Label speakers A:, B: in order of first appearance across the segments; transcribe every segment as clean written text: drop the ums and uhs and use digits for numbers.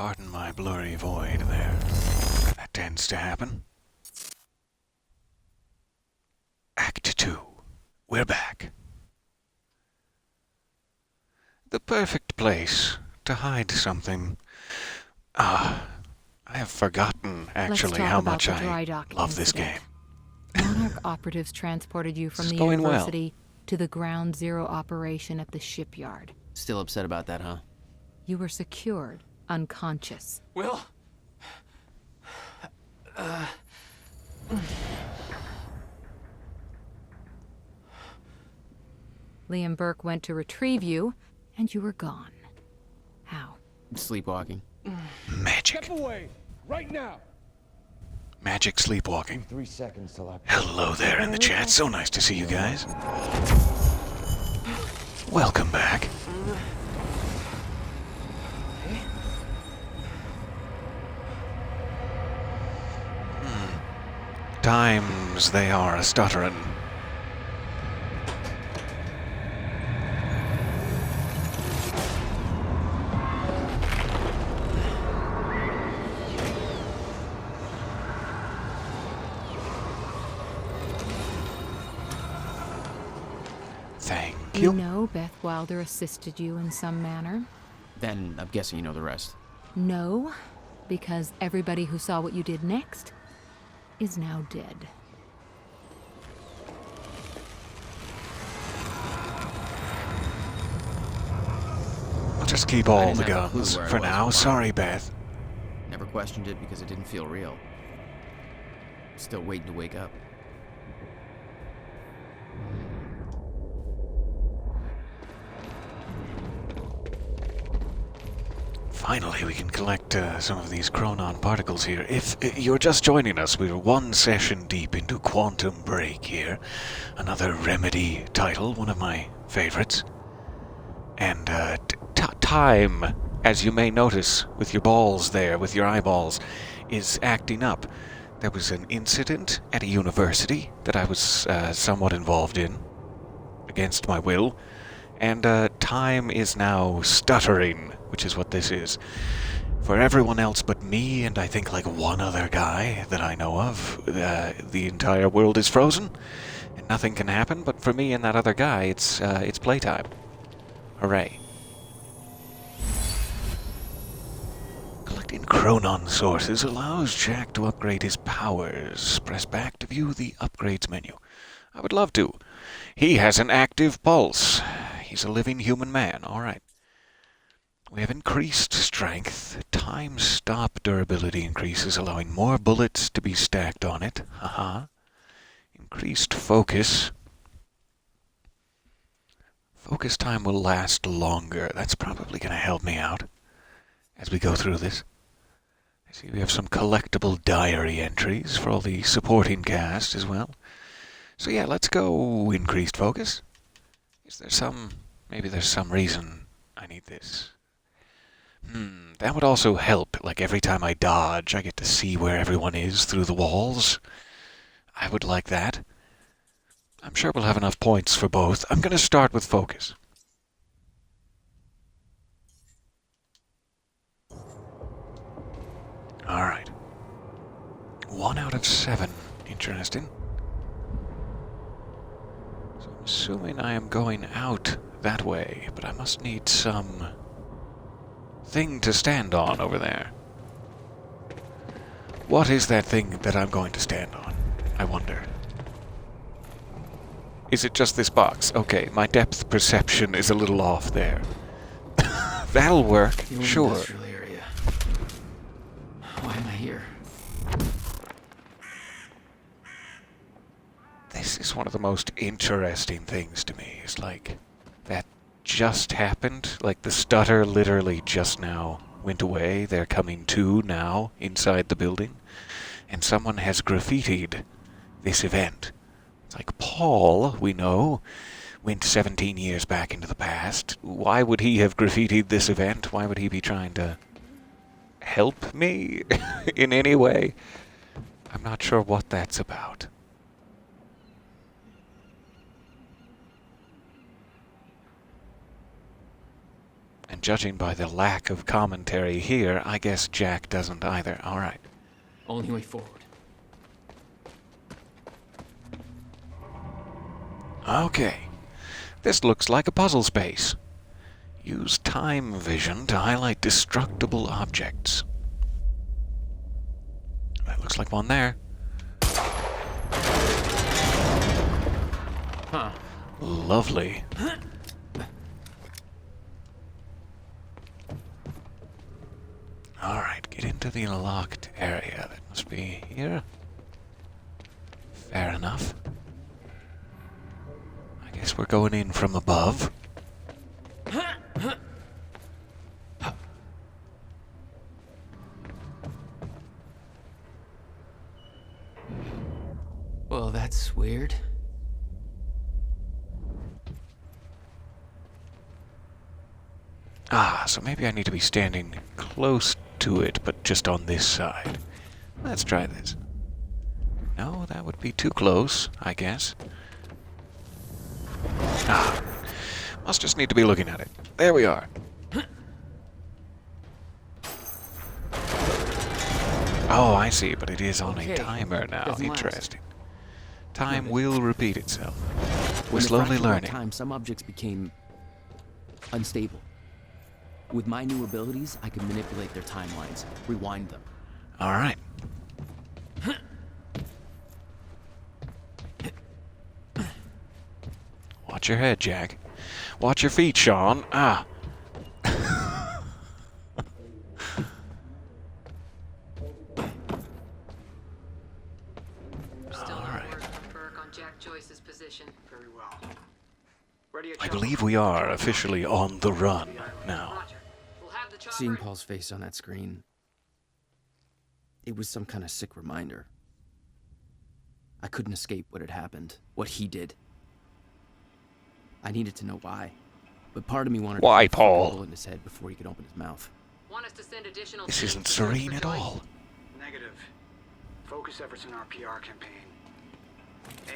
A: Pardon my blurry void there. That tends to happen. Act 2. We're back. The perfect place to hide something. I have forgotten, actually, how much I love this game.
B: Monarch operatives transported you from the
A: going well.
B: university to the ground zero operation at the shipyard.
C: Still upset about that, huh?
B: You were secured, unconscious.
C: Will?
B: Liam Burke went to retrieve you, and you were gone. How?
C: Sleepwalking.
A: Magic.
D: Step away, right now.
A: Magic sleepwalking.
D: 3 seconds till I...
A: Hello there in the chat. So nice to see you guys. Welcome back. Times they are a-stutterin'. Thank you.
B: You know Beth Wilder assisted you in some manner?
C: Then I'm guessing you know the rest.
B: No, because everybody who saw what you did next is now dead.
A: I'll just keep all
C: didn't
A: the
C: have a clue
A: guns
C: where I
A: for
C: was
A: now.
C: for
A: Sorry, Beth.
C: Never questioned it because it didn't feel real. Still waiting to wake up.
A: Finally, we can collect some of these chronon particles here. If you're just joining us, we're one session deep into Quantum Break here. Another Remedy title, one of my favorites. And time, as you may notice with your balls there, with your eyeballs, is acting up. There was an incident at a university that I was somewhat involved in, against my will. And time is now stuttering, which is what this is. For everyone else but me, and I think like one other guy that I know of, the entire world is frozen, and nothing can happen. But for me and that other guy, it's playtime. Hooray. Collecting chronon sources allows Jack to upgrade his powers. Press back to view the upgrades menu. I would love to. He has an active pulse. He's a living human man. All right. We have increased strength. Time stop durability increases, allowing more bullets to be stacked on it. Haha. Increased focus. Focus time will last longer. That's probably going to help me out as we go through this. I see we have some collectible diary entries for all the supporting cast as well. So yeah, let's go increased focus. Is there some... maybe there's some reason I need this. That would also help. Like every time I dodge, I get to see where everyone is through the walls. I would like that. I'm sure we'll have enough points for both. I'm going to start with focus. Alright. 1 out of 7. Interesting. So I'm assuming I am going out that way, but I must need some thing to stand on over there. What is that thing that I'm going to stand on? I wonder. Is it just this box? Okay, my depth perception is a little off there. That'll work, sure.
C: Industrial area. Why am I here?
A: This is one of the most interesting things to me. It's like that just happened. Like the stutter literally just now went away. They're coming to now inside the building. And someone has graffitied this event. It's like Paul, we know, went 17 years back into the past. Why would he have graffitied this event? Why would he be trying to help me in any way? I'm not sure what that's about. And judging by the lack of commentary here, I guess Jack doesn't either. Alright.
C: Only way forward.
A: Okay. This looks like a puzzle space. Use time vision to highlight destructible objects. That looks like one there.
C: Huh.
A: Lovely. Alright, get into the locked area. That must be here. Fair enough. I guess we're going in from above.
C: Well, that's weird.
A: Ah, so maybe I need to be standing close to it, but just on this side. Let's try this. No, that would be too close, I guess. Ah, must just need to be looking at it. There we are. Oh, I see, but it is on a
C: Okay,
A: timer now.
C: doesn't last.
A: Interesting. Time will repeat itself. We're
C: When the
A: slowly
C: fraction of
A: learning.
C: time, some objects became unstable. With my new abilities, I can manipulate their timelines, rewind them.
A: All right. Watch your head, Jack. Watch your feet, Shawn. Ah.
E: Still
A: All
E: no
A: right.
E: word from Burke on Jack Joyce's position.
F: Very well. Ready at
A: I
F: chopper.
A: believe we are officially on the run now.
E: Roger. We'll have the chopper.
C: Seeing Paul's face on that screen, it was some kind of sick reminder. I couldn't escape what had happened, what he did. I needed to know why, but part of me wanted
A: Why,
C: to put a
A: Paul?
C: hole in his head before he could open his mouth.
E: Want us to send additional
A: This
E: teams
A: isn't
E: to search
A: serene
E: for
A: at
E: Joyce?
A: all.
F: Negative. Focus efforts on our PR campaign.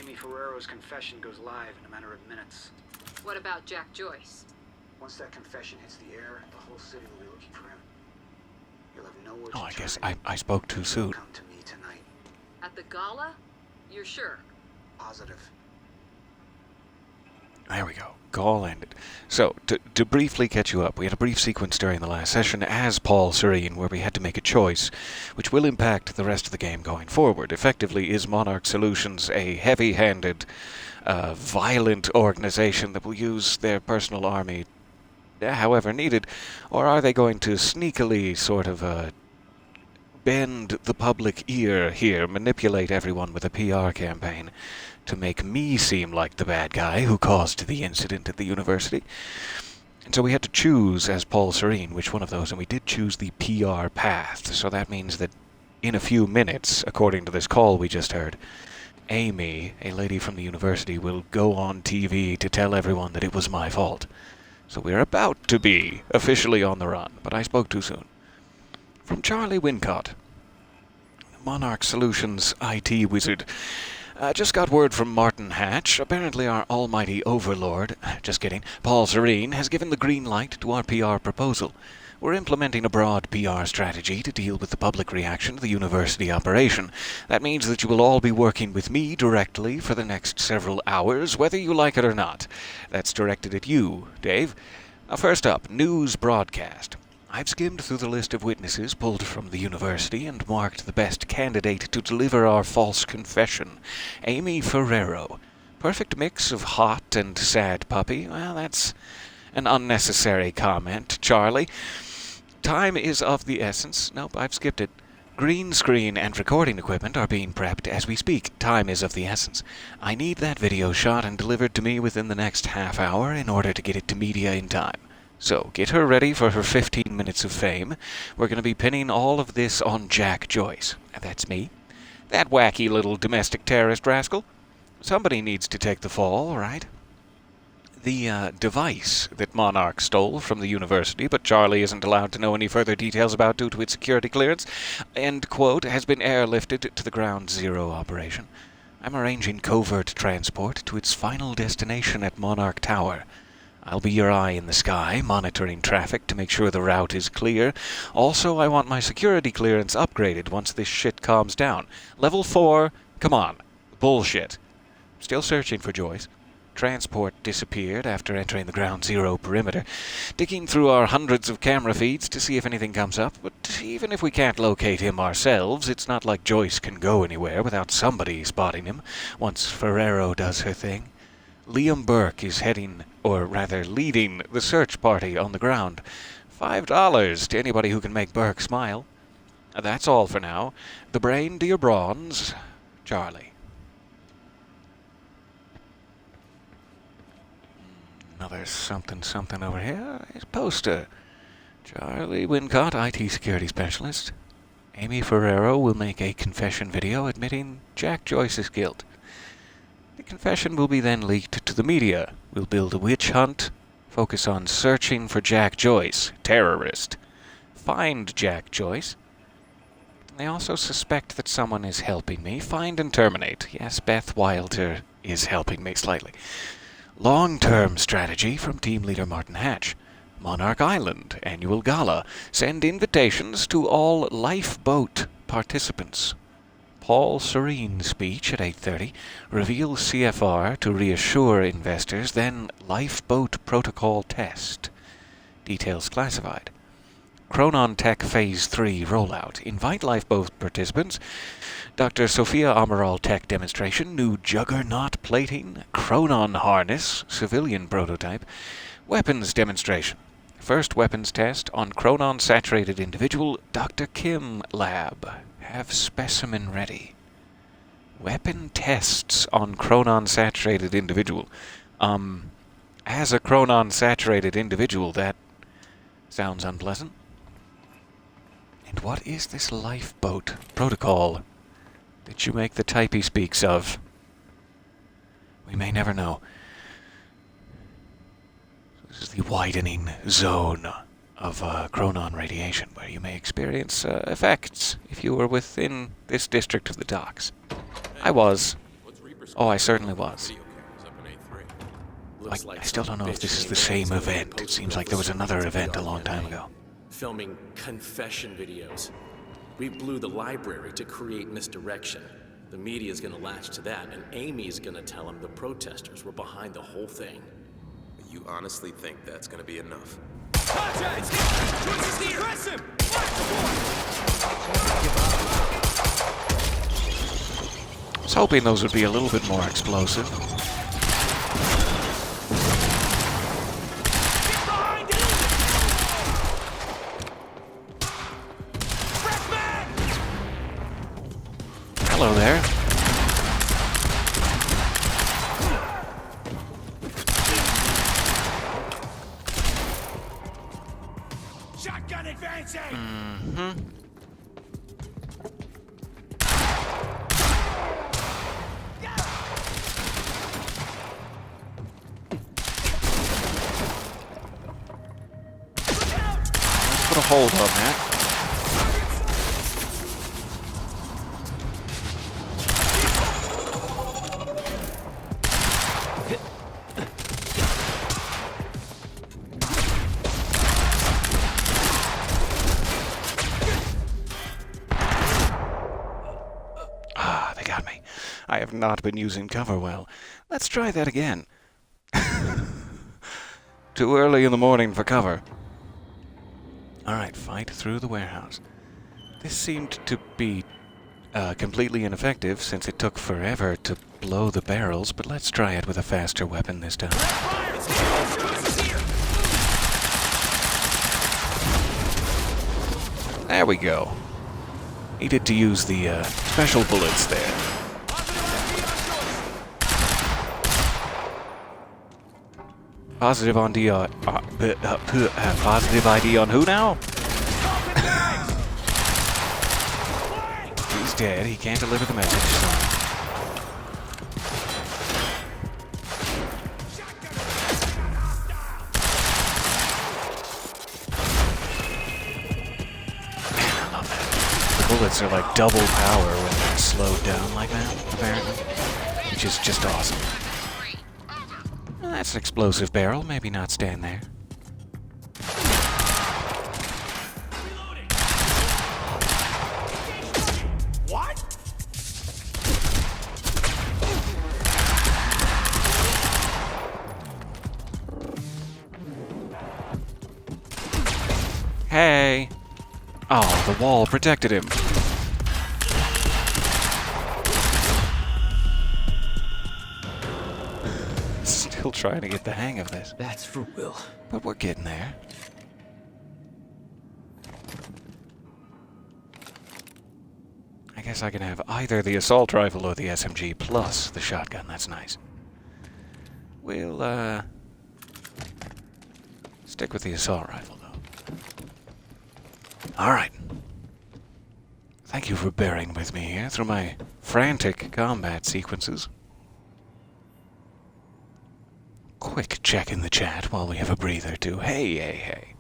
F: Amy Ferrero's confession goes live in a matter of minutes.
E: What about Jack Joyce?
F: Once that confession hits the air, the whole city will be looking for him. You'll have nowhere to
A: Oh, I
F: turn.
A: guess I spoke too soon.
F: Come to me tonight.
E: At the gala? You're sure?
F: Positive.
A: There we go. Call ended. So, to briefly catch you up, we had a brief sequence during the last session as Paul Serene where we had to make a choice, which will impact the rest of the game going forward. Effectively, is Monarch Solutions a heavy-handed, violent organization that will use their personal army however needed, or are they going to sneakily sort of bend the public ear here, manipulate everyone with a PR campaign to make me seem like the bad guy who caused the incident at the university? And so we had to choose, as Paul Serene, which one of those, and we did choose the PR path. So that means that in a few minutes, according to this call we just heard, Amy, a lady from the university, will go on TV to tell everyone that it was my fault. So we're about to be officially on the run, but I spoke too soon. From Charlie Wincott, Monarch Solutions IT wizard. Just got word from Martin Hatch. Apparently our almighty overlord, just kidding, Paul Serene, has given the green light to our PR proposal. We're implementing a broad PR strategy to deal with the public reaction to the university operation. That means that you will all be working with me directly for the next several hours, whether you like it or not. That's directed at you, Dave. First up, news broadcast. I've skimmed through the list of witnesses pulled from the university and marked the best candidate to deliver our false confession, Amy Ferrero. Perfect mix of hot and sad puppy. Well, that's an unnecessary comment, Charlie. Time is of the essence. Nope, I've skipped it. Green screen and recording equipment are being prepped as we speak. Time is of the essence. I need that video shot and delivered to me within the next half hour in order to get it to media in time. So, get her ready for her 15 minutes of fame. We're going to be pinning all of this on Jack Joyce. That's me. That wacky little domestic terrorist rascal. Somebody needs to take the fall, right? The device that Monarch stole from the university, but Charlie isn't allowed to know any further details about due to its security clearance, end quote, has been airlifted to the Ground Zero operation. I'm arranging covert transport to its final destination at Monarch Tower. I'll be your eye in the sky, monitoring traffic to make sure the route is clear. Also, I want my security clearance upgraded once this shit calms down. Level 4, come on. Bullshit. Still searching for Joyce. Transport disappeared after entering the Ground Zero perimeter. Digging through our hundreds of camera feeds to see if anything comes up, but even if we can't locate him ourselves, it's not like Joyce can go anywhere without somebody spotting him once Ferrero does her thing. Liam Burke is heading, or rather leading, the search party on the ground. $5 to anybody who can make Burke smile. That's all for now. The brain to your bronze, Charlie. Another something over here. His poster. Charlie Wincott, IT security specialist. Amy Ferrero will make a confession video admitting Jack Joyce's guilt. The confession will be then leaked to the media. We'll build a witch hunt, focus on searching for Jack Joyce, terrorist. Find Jack Joyce. They also suspect that someone is helping me. Find and terminate. Yes, Beth Wilder is helping me slightly. Long-term strategy from team leader Martin Hatch. Monarch Island annual gala. Send invitations to all lifeboat participants. Paul Serene speech at 8:30. Reveal CFR to reassure investors. Then lifeboat protocol test. Details classified. Chronon Tech Phase 3 rollout. Invite lifeboat participants. Dr. Sophia Amaral Tech demonstration. New juggernaut plating. Chronon harness. Civilian prototype. Weapons demonstration. First weapons test on Chronon saturated individual. Dr. Kim lab. Have specimen ready. Weapon tests on Chronon saturated individual. As a Chronon saturated individual, that sounds unpleasant. And what is this lifeboat protocol that you make the type he speaks of? We may never know. This is the widening zone of Chronon radiation, where you may experience effects if you were within this district of the docks. I was. Oh, I certainly was. I still don't know if this is the same event. It seems like there was another event a long time ago.
G: Filming confession videos. We blew the library to create misdirection. The media's gonna latch to that, and Amy's gonna tell them the protesters were behind the whole thing.
H: You honestly think that's gonna be enough?
A: I was hoping those would be a little bit more explosive. Hello there.
D: Shotgun advancing!
A: Let's put a hold on that. I have not been using cover well. Let's try that again. Too early in the morning for cover. Alright, fight through the warehouse. This seemed to be completely ineffective since it took forever to blow the barrels, but let's try it with a faster weapon this time. There we go. Needed to use the special bullets there. Positive ID on positive ID on who now? He's dead. He can't deliver the message. So. Man, I love that. The bullets are like double power when they're slowed down like that, apparently, which is just awesome. That's an explosive barrel. Maybe not stand there.
D: Reloading! What?
A: Hey! Oh, the wall protected him. Still trying to get the hang of this.
C: That's for Will.
A: But we're getting there. I guess I can have either the assault rifle or the SMG plus the shotgun. That's nice. We'll, stick with the assault rifle, though. Alright. Thank you for bearing with me here through my frantic combat sequences. Quick check in the chat while we have a breather, too. Hey.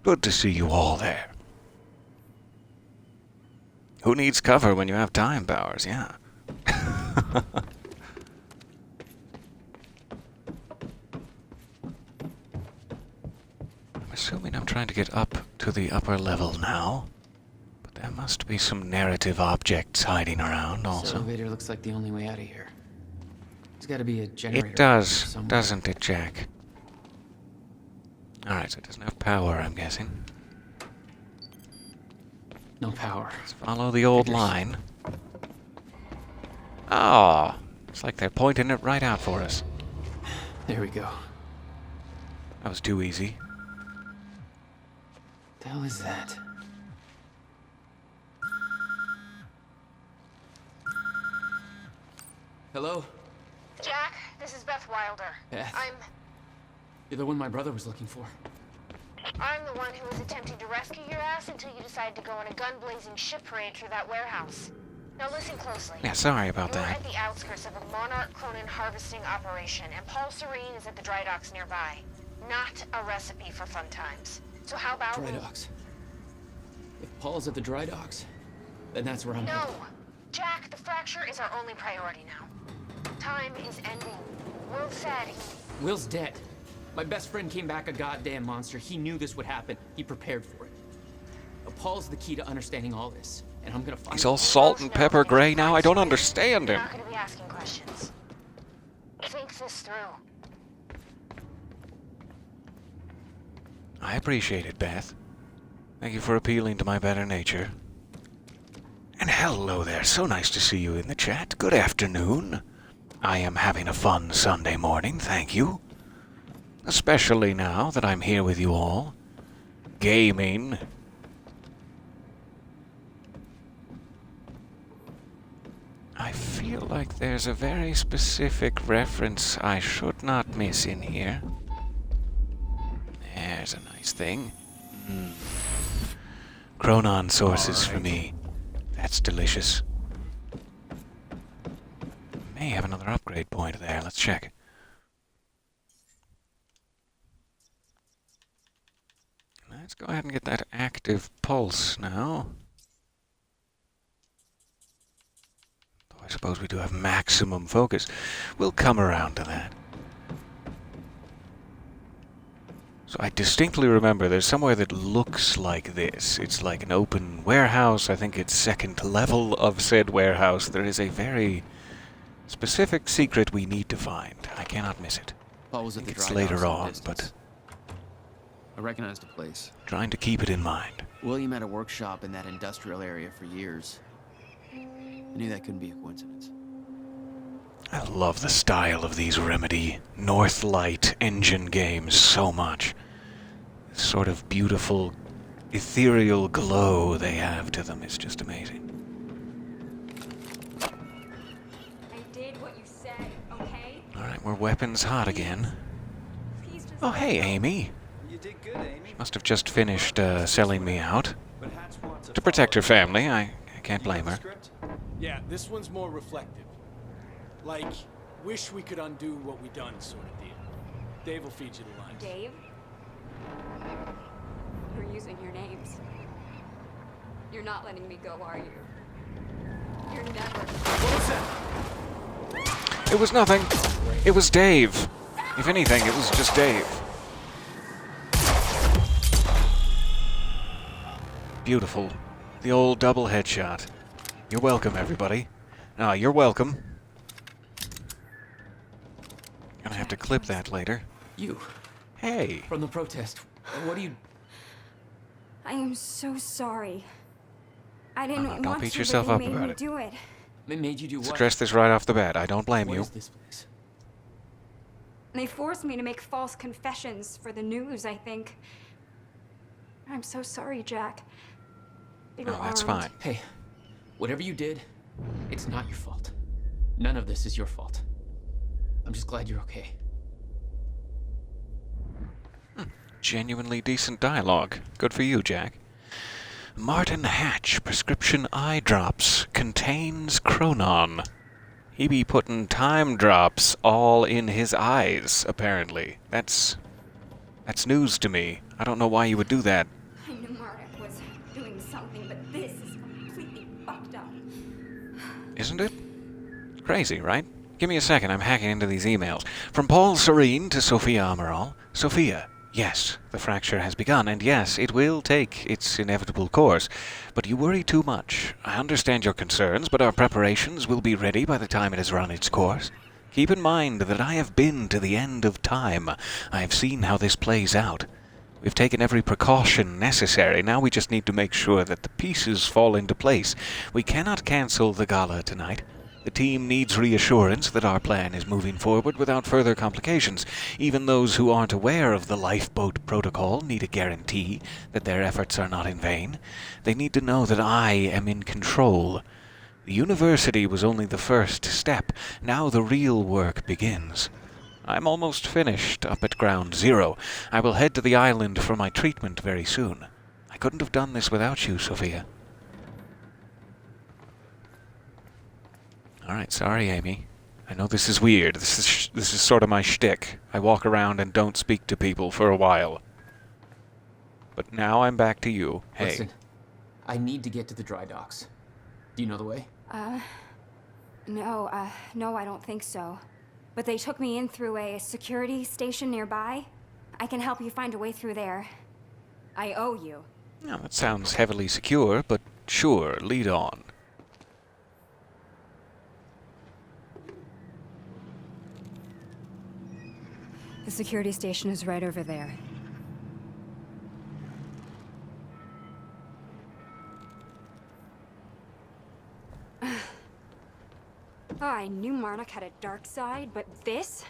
A: Good to see you all there. Who needs cover when you have time powers? Yeah. I'm assuming I'm trying to get up to the upper level now. But there must be some narrative objects hiding around
C: This
A: also.
C: elevator looks like the only way out of here. There's got to be a generator.
A: It does,
C: somewhere.
A: doesn't it, Jack? Alright, so it doesn't have power, I'm guessing.
C: No power.
A: Let's follow the old line. Oh, it's like they're pointing it right out for us.
C: There we go.
A: That was too easy.
C: The hell is that? Hello?
I: Jack, this is Beth Wilder.
C: Beth?
I: I'm
C: You're the one my brother was looking for.
I: the one who was attempting to rescue your ass until you decided to go on a gun-blazing shit parade through that warehouse. Now listen closely.
A: Yeah, sorry about
I: You're
A: that.
I: at the outskirts of a Monarch Cronin harvesting operation, and Paul Serene is at the dry docks nearby. Not a recipe for fun times. So how about...
C: Dry docks. If Paul's at the dry docks, then that's where I'm
I: No!
C: headed.
I: Jack, the fracture is our only priority now. Time is ending. Will said he...
C: Will's dead. My best friend came back a goddamn monster. He knew this would happen. He prepared for it. But Paul's the key to understanding all this. And I'm gonna find
A: He's all salt and pepper gray now. I don't understand
I: You're
A: him.
I: not going to be asking questions. Think this through.
A: I appreciate it, Beth. Thank you for appealing to my better nature. And hello there. So nice to see you in the chat. Good afternoon. I am having a fun Sunday morning, thank you. Especially now that I'm here with you all. Gaming. I feel like there's a very specific reference I should not miss in here. There's a nice thing. Chronon sources for me. That's delicious. May have another upgrade point there. Let's check. Let's go ahead and get that active pulse now. Though I suppose we do have maximum focus. We'll come around to that. So I distinctly remember there's somewhere that looks like this. It's like an open warehouse. I think it's second level of said warehouse. There is a very specific secret we need to find. I cannot miss it.
C: Paul was
A: I
C: at
A: think
C: the
A: it's
C: dry docks
A: later
C: in the
A: on,
C: distance.
A: but
C: I recognized the place.
A: trying to keep it in mind.
C: William had a workshop in that industrial area for years. I knew that couldn't be a coincidence.
A: I love the style of these Remedy Northlight engine games so much. The sort of beautiful, ethereal glow they have to them is just amazing.
J: I did what you said, okay?
A: Alright, we're weapons hot again.
J: Please just
A: Oh, hey, Amy.
K: You did good, Amy.
A: She must have just finished selling me out.
K: But Hats wants
A: To protect her family, I can't blame her.
K: Script?
D: Yeah, this one's more reflective. Like, wish we could undo what we done sort of deal. Dave will feed you the lines.
J: Dave? You're using your names. You're not letting me go, are you? You're never...
D: What was that?
A: It was nothing. It was Dave. If anything, it was just Dave. Beautiful. The old double headshot. You're welcome, everybody. Ah, you're welcome. Gonna have to clip that later.
C: You.
A: Hey.
C: From the protest. What do you...
J: I am so sorry. I didn't
A: No,
J: want
A: don't beat
J: to,
A: yourself
J: but
A: up
J: they made
A: about
J: me
A: it.
J: do it.
C: It made you do
A: Let's
C: what?
A: address this right off the bat. I don't blame
C: What
A: you.
C: is this place?
J: They forced me to make false confessions for the news, I think. I'm so sorry, Jack. They were
A: No, that's
J: armed.
A: fine.
C: Hey, whatever you did, it's not your fault. None of this is your fault. I'm just glad you're okay.
A: Genuinely decent dialogue. Good for you, Jack. Martin Hatch prescription eye drops contains Chronon. He be putting time drops all in his eyes, apparently. That's news to me. I don't know why you would do that.
J: I knew Marek was doing something, but this is completely fucked up.
A: Isn't it? Crazy, right? Give me a second, I'm hacking into these emails. From Paul Serene to Sophia Amaral. Sophia, yes, the fracture has begun, and yes, it will take its inevitable course. But you worry too much. I understand your concerns, but our preparations will be ready by the time it has run its course. Keep in mind that I have been to the end of time. I have seen how this plays out. We've taken every precaution necessary. Now we just need to make sure that the pieces fall into place. We cannot cancel the gala tonight. The team needs reassurance that our plan is moving forward without further complications. Even those who aren't aware of the lifeboat protocol need a guarantee that their efforts are not in vain. They need to know that I am in control. The university was only the first step. Now the real work begins. I'm almost finished up at Ground Zero. I will head to the island for my treatment very soon. I couldn't have done this without you, Sophia. Alright, sorry, Amy. I know this is weird. This is sort of my shtick. I walk around and don't speak to people for a while. But now I'm back to you. Hey.
C: Listen, I need to get to the dry docks. Do you know the way?
J: No, I don't think so. But they took me in through a security station nearby. I can help you find a way through there. I owe you.
A: Now, that sounds heavily secure, but sure, lead on.
J: The security station is right over there. Oh, I knew Marnock had a dark side, but this?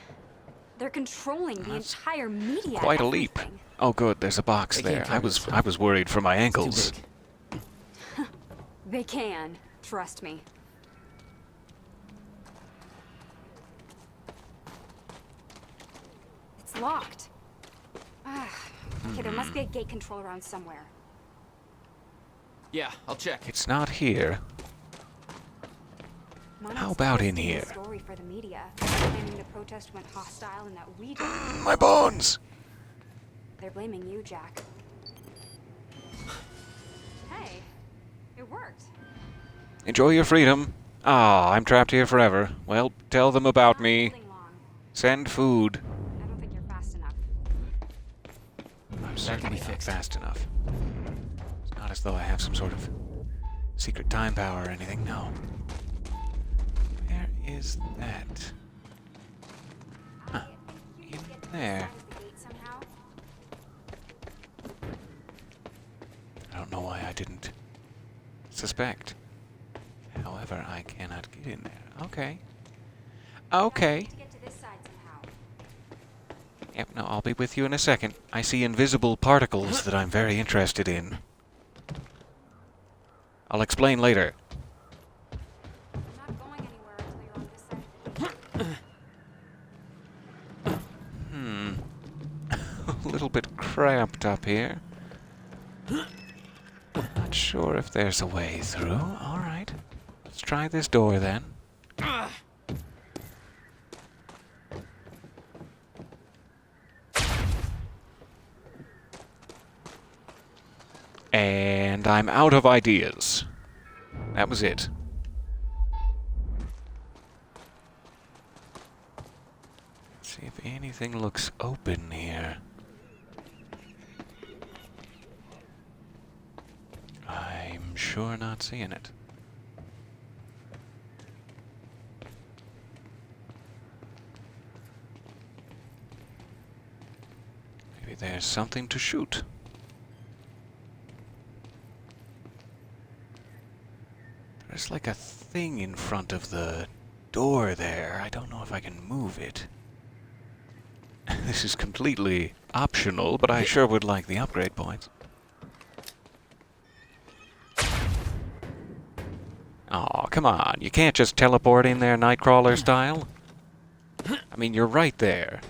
J: They're controlling the entire media.
A: Quite a leap.
J: Everything.
A: Oh, good, there's a box
C: They
A: there.
C: can't
A: I
C: carry
A: was
C: this.
A: I was worried for my
C: It's
A: ankles.
C: too big.
J: They can. Trust me. It's locked. Okay, there must be a gate control around somewhere.
C: Yeah, I'll check.
A: It's not here.
J: Monarch's
A: How about in
J: twisting the
A: here?
J: Story for the media, claiming the protest went hostile and that we did.
A: My bones!
J: They're blaming you, Jack. Hey, it worked.
A: Enjoy your freedom. Ah, I'm trapped here forever. Well, tell them about me.
J: Holding long.
A: Send food.
J: I don't think you're fast enough.
A: I'm certainly not fast enough. It's not as though I have some sort of secret time power or anything, no. Where is that? Huh. In there. I don't know why I didn't suspect. However, I cannot get in there. Okay. Okay.
J: To get to this side somehow.
A: Yep, no, I'll be with you in a second. I see invisible particles that I'm very interested in. I'll explain later.
J: I'm not going anywhere until you're on this side.
A: A little bit cramped up here. Not sure if there's a way through. Alright. Let's try this door then. And I'm out of ideas. That was it. Let's see if anything looks open here. I'm sure not seeing it. Maybe there's something to shoot. There's like a thing in front of the door there. I don't know if I can move it. This is completely optional, but I sure would like the upgrade points. Aw, come on. You can't just teleport in there Nightcrawler style. I mean, you're right there.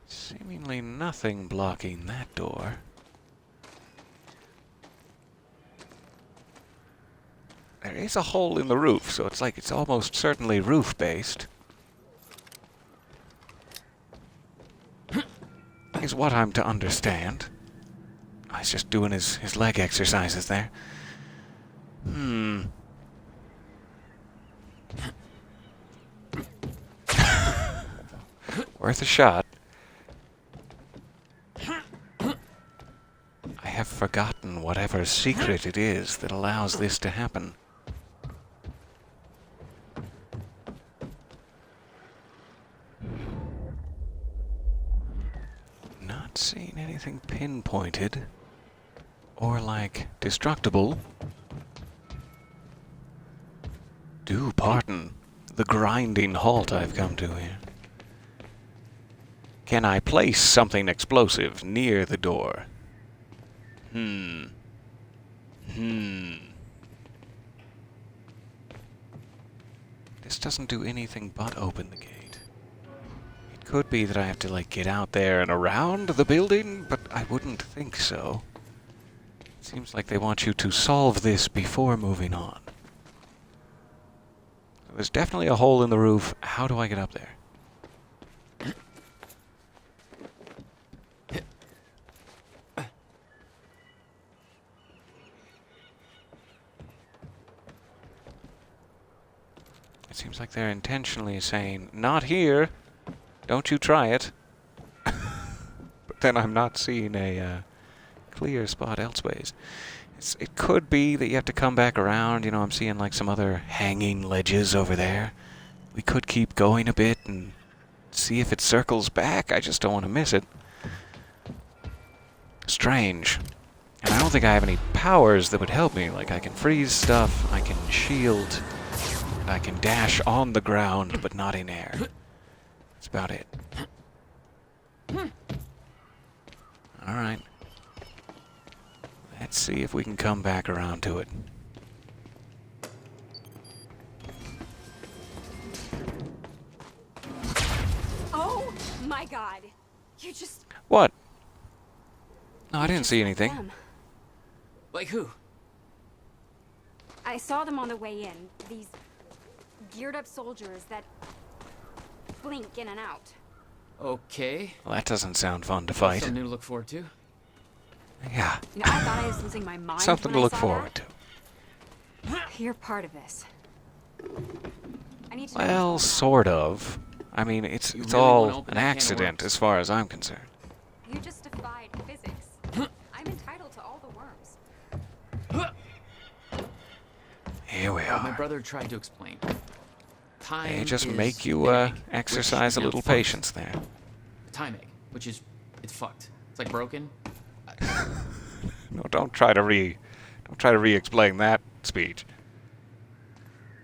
A: Seemingly nothing blocking that door. There is a hole in the roof, so it's like it's almost certainly roof-based. Is what I'm to understand. Oh, he's just doing his leg exercises there. Worth a shot. I have forgotten whatever secret it is that allows this to happen. Not seeing anything pinpointed or like destructible. Do pardon the grinding halt I've come to here. Can I place something explosive near the door? This doesn't do anything but open the gate. It could be that I have to, like, get out there and around the building, but I wouldn't think so. It seems like they want you to solve this before moving on. There's definitely a hole in the roof. How do I get up there? It seems like they're intentionally saying, not here, don't you try it. But then I'm not seeing a clear spot elsewise. It could be that you have to come back around. You know, I'm seeing like some other hanging ledges over there. We could keep going a bit and see if it circles back. I just don't want to miss it. Strange. And I don't think I have any powers that would help me. Like, I can freeze stuff, I can shield, and I can dash on the ground, but not in air. That's about it. Alright. Let's see if we can come back around to it.
J: Oh my god. You just...
A: What? No, I didn't see anything.
J: Them.
C: Like who?
J: I saw them on the way in. These geared up soldiers that blink in and out.
C: Okay.
A: Well, that doesn't sound fun to fight.
C: Something new to look forward to.
A: Yeah.
B: You know, I thought I was losing my mind.
A: Something
B: when
A: to
B: I
A: look
B: saw
A: forward to.
B: that. You're part of this.
J: I need to know
A: Well,
J: what's going
A: sort of. I mean, it's
C: really wanna
A: all
C: open
A: an
C: that can of
A: accident
C: worms?
A: as far as I'm concerned.
J: on. You just defied physics. I'm entitled to all the worms.
A: Here we
C: My
A: are.
C: brother tried to explain. Time
A: They just
C: is
A: make you
C: an egg,
A: exercise a
C: which is
A: little
C: fucked.
A: patience there.
C: A time egg, which is it's fucked. It's like broken.
A: No, don't try to re-explain that speech.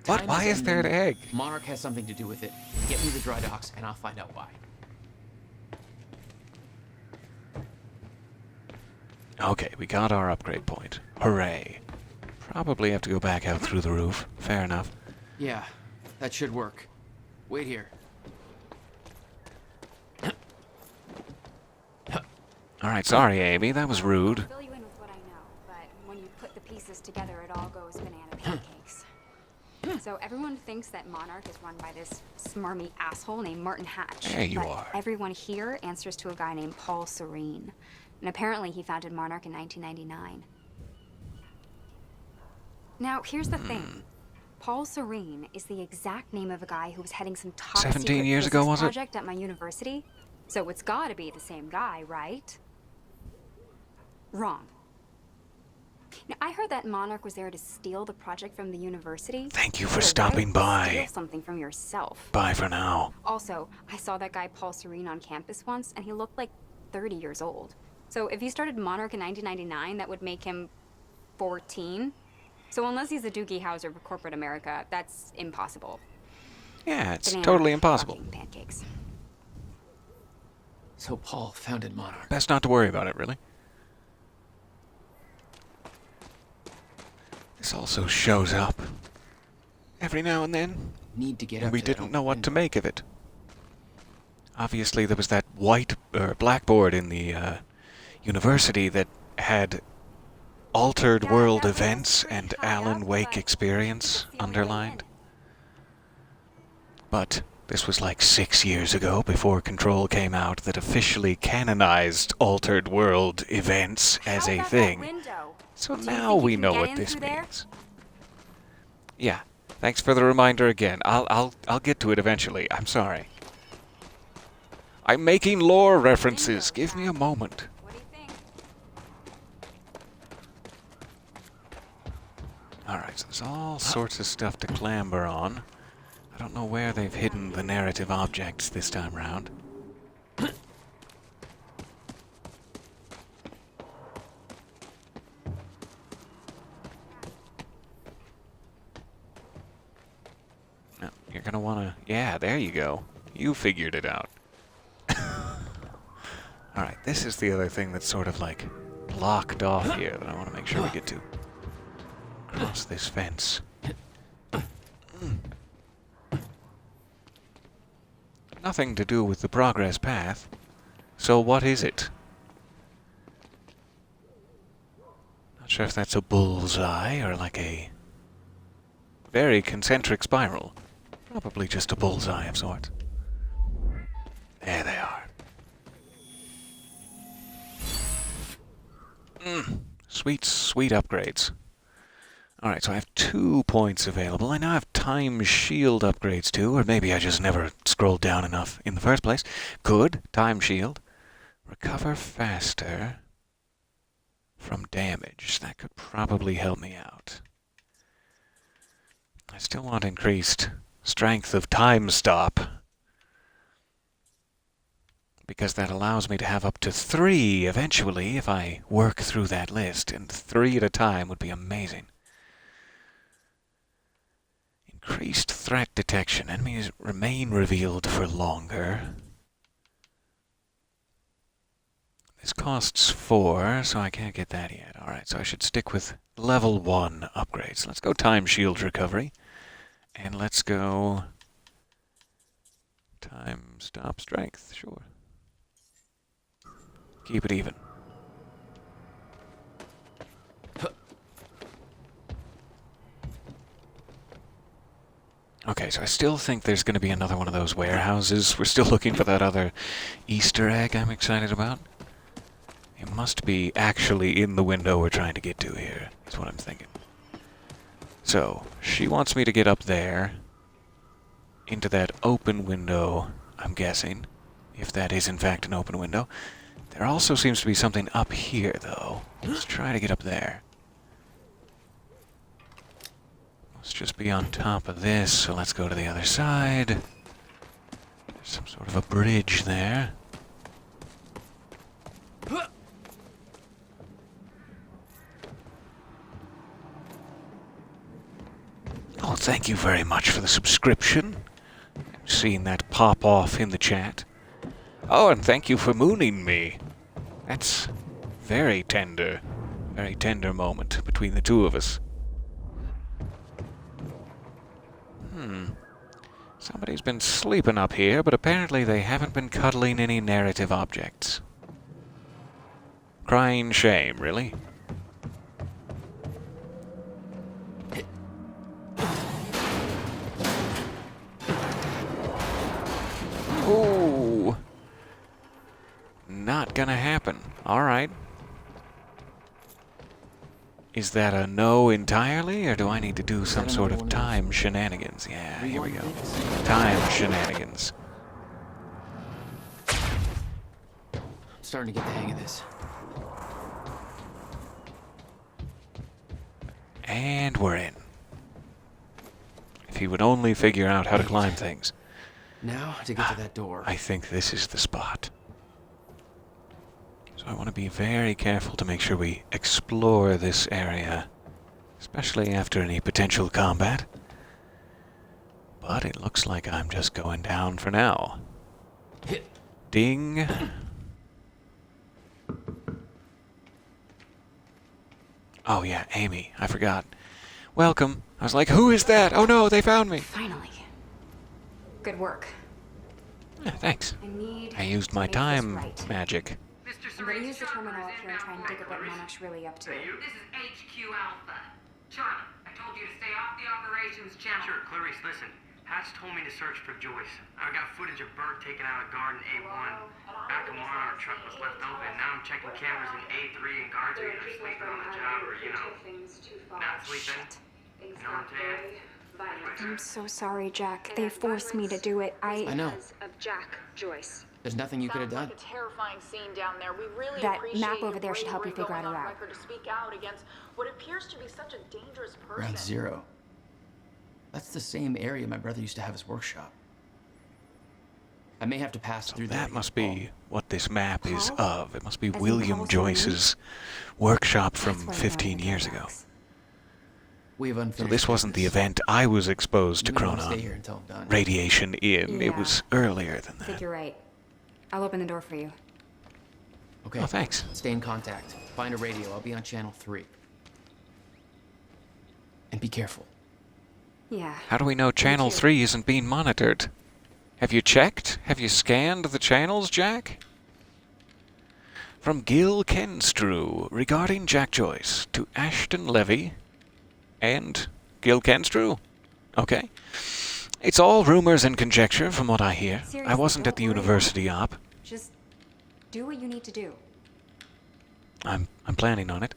A: What?
C: Time
A: Why is there an
C: ending.
A: egg?
C: Monarch has something to do with it. Get me the dry docks, and I'll find out why.
A: Okay, we got our upgrade point. Hooray. Probably have to go back out through the roof. Fair enough.
C: Yeah, that should work. Wait here.
J: Alright,
A: sorry, Amy. That was rude.
J: I'll fill you in with what I know, but when you put the pieces together, it all goes banana pancakes. So everyone thinks that Monarch is run by this smarmy asshole named Martin Hatch.
A: There you
J: but
A: are.
J: Everyone here answers to a guy named Paul Serene. And apparently he founded Monarch in 1999. Now, here's the thing. Paul Serene is the exact name of a guy who was heading some top
A: 17
J: secret
A: years ago,
J: physics
A: was it?
J: project at my university. So it's gotta be the same guy, right? Wrong. Now, I heard that Monarch was there to steal the project from the university.
A: Thank you for
J: So
A: stopping
J: why would you
A: by.
J: steal something from yourself.
A: Bye for now.
J: Also, I saw that guy Paul Serene on campus once, and he looked like 30 years old. So if he started Monarch in 1999, that would make him 14. So unless he's a Doogie Howser of corporate America, that's impossible.
A: Yeah, it's
J: Banana
A: totally impossible.
J: fucking pancakes.
C: So Paul founded Monarch.
A: Best not to worry about it, really. This also shows up every now and then.
C: Need to get
A: And
C: up
A: we
C: to that
A: didn't know
C: open
A: what to
C: window.
A: make of it. Obviously, there was that white blackboard in the university that had altered world events and Alan Wake experience underlined. But this was like 6 years ago, before Control came out that officially canonized altered world events as a thing. So now we know what this means. Yeah, thanks for the reminder again. I'll get to it eventually. I'm sorry. I'm making lore references. Give me a moment.
J: What do you think?
A: Alright, so there's all sorts of stuff to clamber on. I don't know where they've hidden the narrative objects this time round. No, you're gonna wanna... Yeah, there you go. You figured it out. Alright, this is the other thing that's sort of like blocked off here that I want to make sure we get to. Cross this fence. Nothing to do with the progress path. So what is it? Not sure if that's a bullseye or like a very concentric spiral. Probably just a bullseye of sorts. There they are. Sweet, sweet upgrades. Alright, so I have 2 points available. I now have time shield upgrades too, or maybe I just never scrolled down enough in the first place. Good, time shield. Recover faster from damage. That could probably help me out. I still want increased strength of time stop, because that allows me to have up to 3 eventually if I work through that list, and 3 at a time would be amazing. Increased threat detection. Enemies remain revealed for longer. This costs 4, so I can't get that yet. Alright, so I should stick with level 1 upgrades. Let's go time shield recovery. And let's go time stop strength, sure. Keep it even. Okay, so I still think there's going to be another one of those warehouses. We're still looking for that other Easter egg I'm excited about. It must be actually in the window we're trying to get to here, is what I'm thinking. So, she wants me to get up there, into that open window, I'm guessing, if that is in fact an open window. There also seems to be something up here, though. Let's try to get up there. Let's just be on top of this, so let's go to the other side. There's some sort of a bridge there. Oh, thank you very much for the subscription. I'm seeing that pop off in the chat. Oh, and thank you for mooning me. That's very tender moment between the two of us. Somebody's been sleeping up here, but apparently they haven't been cuddling any narrative objects. Crying shame, really? Ooh. Not gonna happen. Alright. Is that a no entirely, or do I need to do some sort of
C: another one of
A: time
C: those
A: shenanigans? Yeah, here we go.
C: rewind things?
A: Time shenanigans.
C: I'm starting to get the hang of this.
A: And we're in. If he would only figure out how to climb things.
C: Now to get to that door.
A: I think this is the spot. So I want to be very careful to make sure we explore this area, especially after any potential combat. But it looks like I'm just going down for now.
C: Hit.
A: Ding. Oh yeah, Amy, I forgot. Welcome. I was like, who is that? Oh no, they found me.
J: Finally. Good work.
A: Yeah, thanks. I used my time magic.
J: I'm gonna use the terminal up here and try and dig up what Monarch's really up to.
L: This is HQ Alpha. Shawn, I told you to stay off the operations channel.
M: Sure, Clarice, listen. Hatch told me to search for Joyce. I got footage of Berg taken out of Garden A1. Back of Monarch truck was left open. Now I'm checking cameras in A3 and guards are either sleeping on the job or, not sleeping. You know what I'm saying?
J: I'm so sorry, Jack. They forced me to do it.
C: I know.
I: Of Jack Joyce.
C: There's nothing you could have done.
I: Like a terrifying scene down there. We really
J: That
I: appreciate
J: map over
I: your
J: there should help you
I: bravery
J: figure out a
I: going on
J: route.
I: record to speak out against what appears to be such a dangerous person.
C: Ground zero. That's the same area my brother used to have his workshop. I may have to pass through there.
A: That must be what this map is
J: Paul?
A: of. It must be
J: As in
A: William
J: Paul's
A: Joyce's workshop from
J: That's where
A: 15
J: the
A: years ago.
J: tracks.
C: We have
A: So
C: unfinished
A: this wasn't the
C: business.
A: event I was exposed to
C: You may wanna stay
A: Chronon
C: here until I'm done.
A: radiation in. It
J: Yeah.
A: was earlier than
J: I
A: that.
J: think you're right. I'll open the door for you.
C: Okay.
A: Oh, thanks.
C: Stay in contact. Find a radio. I'll be on channel 3. And be careful.
J: Yeah.
A: How do we know Channel
J: too.
A: 3 isn't being monitored? Have you checked? Have you scanned the channels, Jack? From Gil Kenstrew, regarding Jack Joyce, to Ashton Levy and Gil Kenstrew. Okay. It's all rumors and conjecture from what I hear. I
J: Seriously,
A: wasn't at the
J: don't worry.
A: university op.
J: Just do what you need to do.
A: I'm planning on it.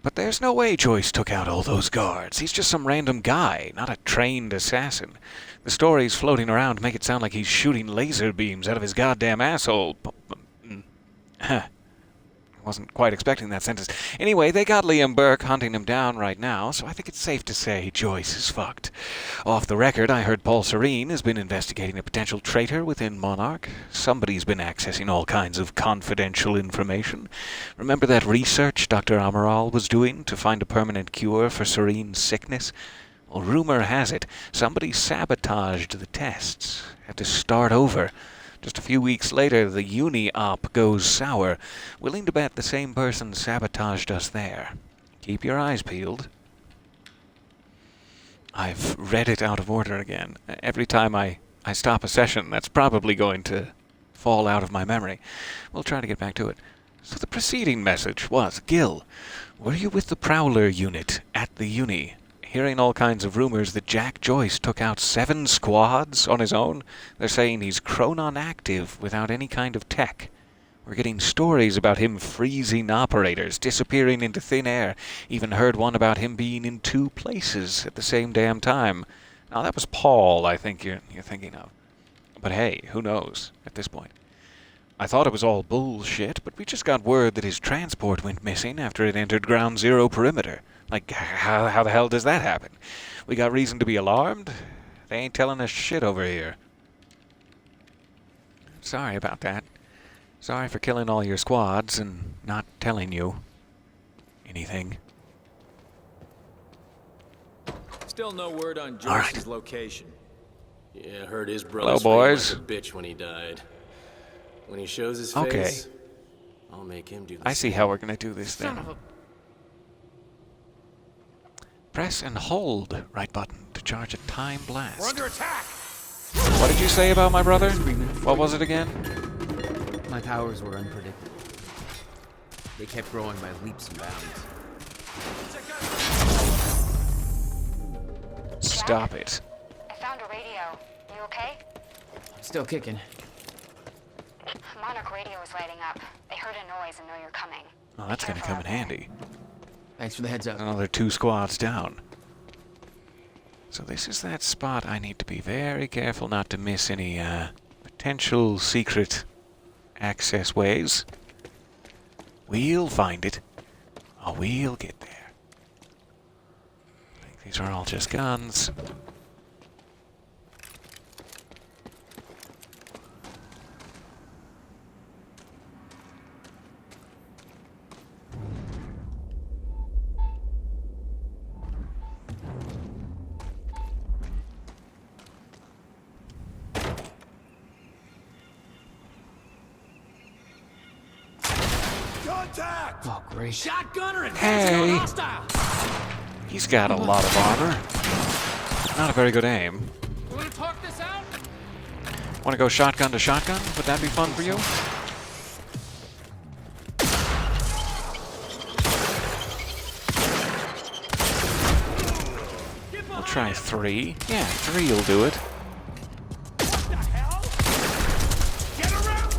A: But there's no way Joyce took out all those guards. He's just some random guy, not a trained assassin. The stories floating around make it sound like he's shooting laser beams out of his goddamn asshole. Wasn't quite expecting that sentence. Anyway, they got Liam Burke hunting him down right now, so I think it's safe to say Joyce is fucked. Off the record, I heard Paul Serene has been investigating a potential traitor within Monarch. Somebody's been accessing all kinds of confidential information. Remember that research Dr. Amaral was doing to find a permanent cure for Serene's sickness? Well, rumor has it somebody sabotaged the tests. Had to start over. Just a few weeks later, the uni-op goes sour. Willing to bet the same person sabotaged us there. Keep your eyes peeled. I've read it out of order again. Every time I stop a session, that's probably going to fall out of my memory. We'll try to get back to it. So the preceding message was, Gil, were you with the Prowler unit at the uni? Hearing all kinds of rumors that Jack Joyce took out 7 squads on his own. They're saying he's Chronon active without any kind of tech. We're getting stories about him freezing operators, disappearing into thin air. Even heard one about him being in 2 places at the same damn time. Now that was Paul, I think you're thinking of. But hey, who knows at this point. I thought it was all bullshit, but we just got word that his transport went missing after it entered Ground Zero perimeter. Like, how the hell does that happen? We got reason to be alarmed? They ain't telling us shit over here. Sorry about that. Sorry for killing all your squads and not telling you anything.
D: Still no word on
A: All right.
D: Joyce's location.
G: Yeah, I heard his
A: Hello,
G: brother
A: boys.
G: screamed like a bitch when he died. When he shows his
A: Okay.
G: face, I'll make him do the
A: I see
G: same.
A: how we're going to do this
C: Son
A: then.
C: of a...
A: Press and hold right button to charge a time blast.
D: We're under attack!
A: What did you say about my brother? What was it again?
C: My powers were unpredictable. They kept growing by leaps and bounds.
A: Stop it.
I: I found a radio. You okay?
C: Still kicking.
I: Monarch radio is lighting up. They heard a noise and know you're coming.
A: Oh, that's going to come in handy.
C: Thanks for the heads up.
A: Another 2 squads down. So this is that spot I need to be very careful not to miss any potential secret access ways. We'll find it. Oh, we'll get there. I think these are all just guns.
D: Contact!
C: Oh, great.
D: Shotgunner and
A: Hey!
D: hostile!
A: He's got a lot of armor. Not a very good aim.
D: You wanna talk this out?
A: Want to go shotgun to shotgun? Would that be fun for you? We'll try 3. Yeah, 3 will do it.
D: What the hell? Get around!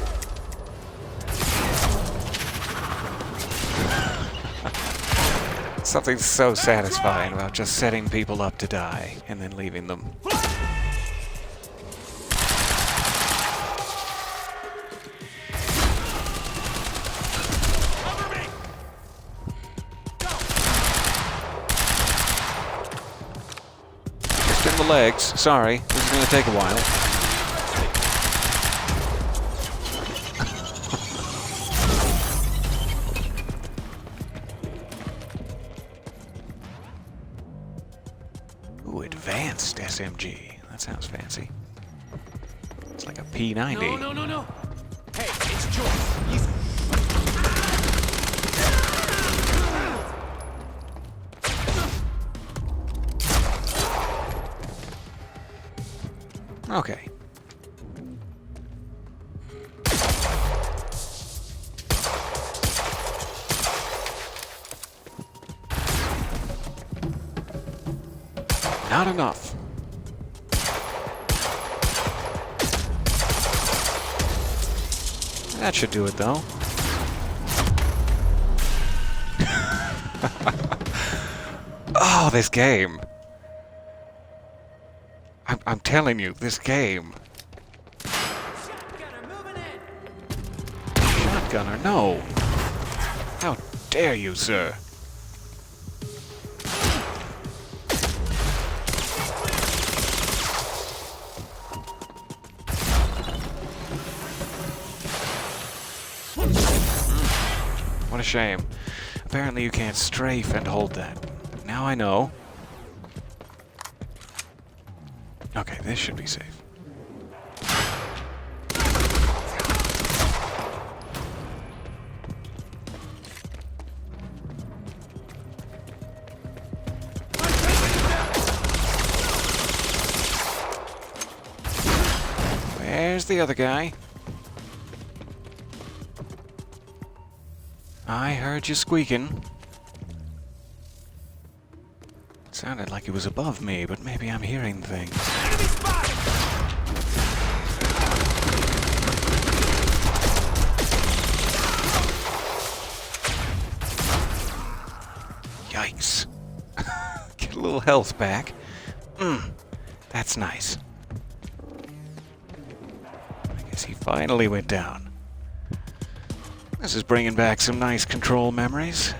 A: Something so satisfying about just setting people up to die and then leaving them.
D: Cover me!
A: Just in the legs. Sorry, this is going to take a while. Ooh, advanced SMG. That sounds fancy. It's like a P90.
D: No. Hey, it's Joyce. He's...
A: Okay. Not enough. That should do it, though. Oh, this game. I'm telling you, this game.
D: Shotgunner moving in!
A: Shotgunner, no. How dare you, sir? What a shame. Apparently you can't strafe and hold that. Now I know. Okay, this should be safe. Where's the other guy? I heard you squeaking. It sounded like he was above me, but maybe I'm hearing things.
D: Enemy spotted!
A: Yikes. Get a little health back. That's nice. I guess he finally went down. This is bringing back some nice control memories.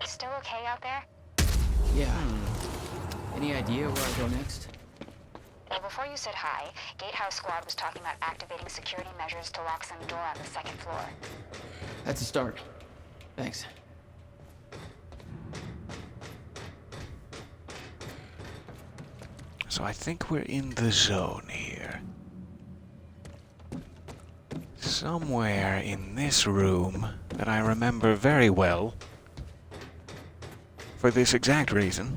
I: Still okay out there?
C: Yeah. Any idea where I go next?
I: Well, before you said hi, Gatehouse Squad was talking about activating security measures to lock some door on the second floor.
C: That's a start. Thanks.
A: So I think we're in the zone here. Somewhere in this room that I remember very well. For this exact reason,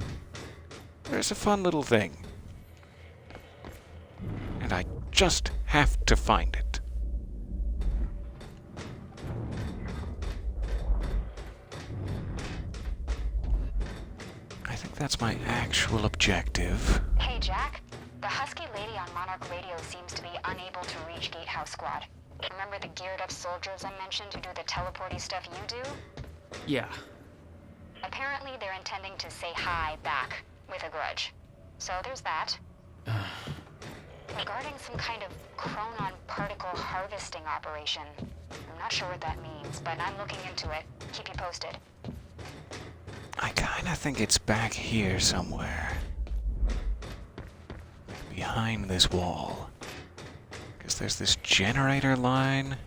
A: there's a fun little thing. And I just have to find it. that's my actual objective.
I: Hey, Jack. The husky lady on Monarch Radio seems to be unable to reach Gatehouse Squad. Remember the geared-up soldiers I mentioned who do the teleporty stuff you do?
C: Yeah.
I: Apparently, they're intending to say hi back with a grudge. So there's that. Regarding some kind of chronon particle harvesting operation. I'm not sure what that means, but I'm looking into it. Keep you posted.
A: I kinda think it's back here somewhere. Behind this wall. Because there's this generator line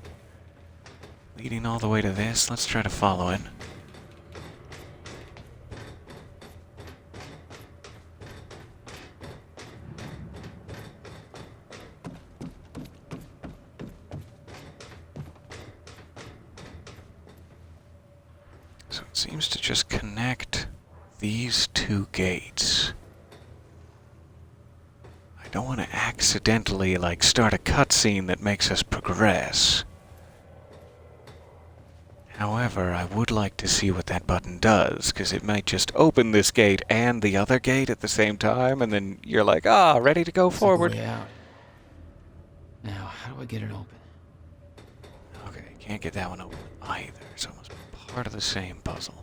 A: leading all the way to this. Let's try to follow it. So it seems to just connect these two gates. I don't want to accidentally, start a cutscene that makes us progress. However, I would like to see what that button does, because it might just open this gate and the other gate at the same time, and then you're like, ready to go forward.
C: Way out. Now, how do I get it open?
A: Okay, can't get that one open either, so it must be part of the same puzzle.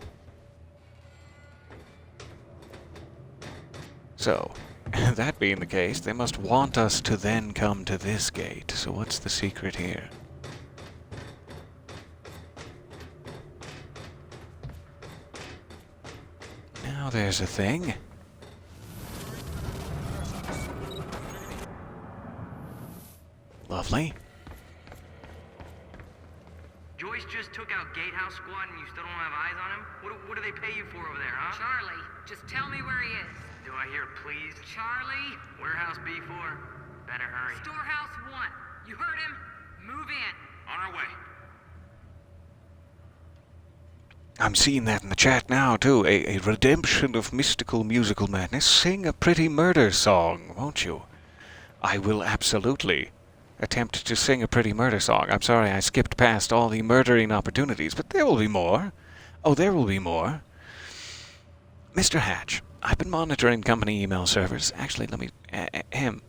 A: So, that being the case, they must want us to then come to this gate. So what's the secret here? Now there's a thing. Lovely.
M: Joyce just took out Gatehouse Squad and you still don't have eyes on him? What do they pay you for over there, huh?
L: Charlie, just tell me where he is.
M: Do I hear please?
L: Charlie?
M: Warehouse B4. Better hurry.
L: Storehouse 1. You heard him? Move in.
M: On our way.
A: I'm seeing that in the chat now, too. A redemption of mystical musical madness. Sing a pretty murder song, won't you? I will absolutely attempt to sing a pretty murder song. I'm sorry I skipped past all the murdering opportunities, but there will be more. Oh, there will be more. Mr. Hatch, I've been monitoring company email servers. Actually, let me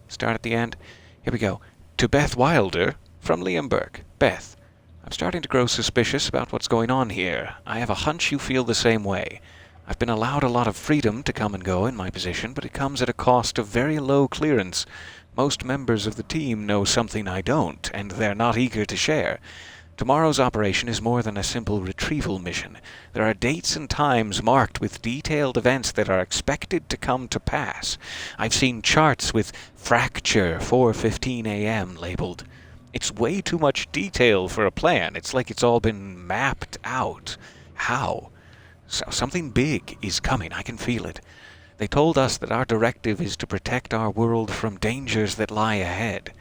A: start at the end. Here we go. To Beth Wilder from Liam Burke. Beth, I'm starting to grow suspicious about what's going on here. I have a hunch you feel the same way. I've been allowed a lot of freedom to come and go in my position, but it comes at a cost of very low clearance. Most members of the team know something I don't, and they're not eager to share. Tomorrow's operation is more than a simple retrieval mission. There are dates and times marked with detailed events that are expected to come to pass. I've seen charts with Fracture 4:15 a.m. labeled. It's way too much detail for a plan. It's like it's all been mapped out. How? So something big is coming. I can feel it. They told us that our directive is to protect our world from dangers that lie ahead.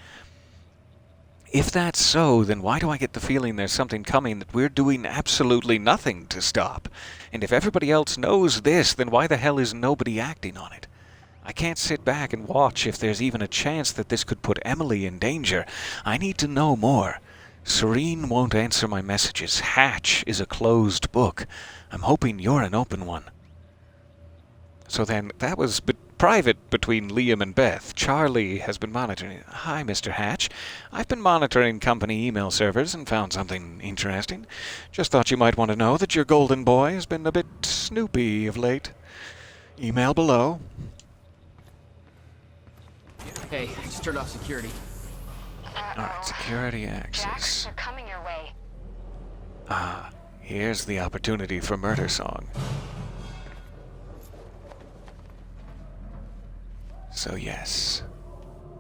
A: If that's so, then why do I get the feeling there's something coming that we're doing absolutely nothing to stop? And if everybody else knows this, then why the hell is nobody acting on it? I can't sit back and watch if there's even a chance that this could put Emily in danger. I need to know more. Serene won't answer my messages. Hatch is a closed book. I'm hoping you're an open one. So then, that was private between Liam and Beth. Charlie has been monitoring. Hi, Mr. Hatch. I've been monitoring company email servers and found something interesting. Just thought you might want to know that your golden boy has been a bit snoopy of late. Email below.
C: Hey, just turned off security.
A: Alright, security access.
I: Jack, they're coming your way.
A: Ah, here's the opportunity for murder song. So yes,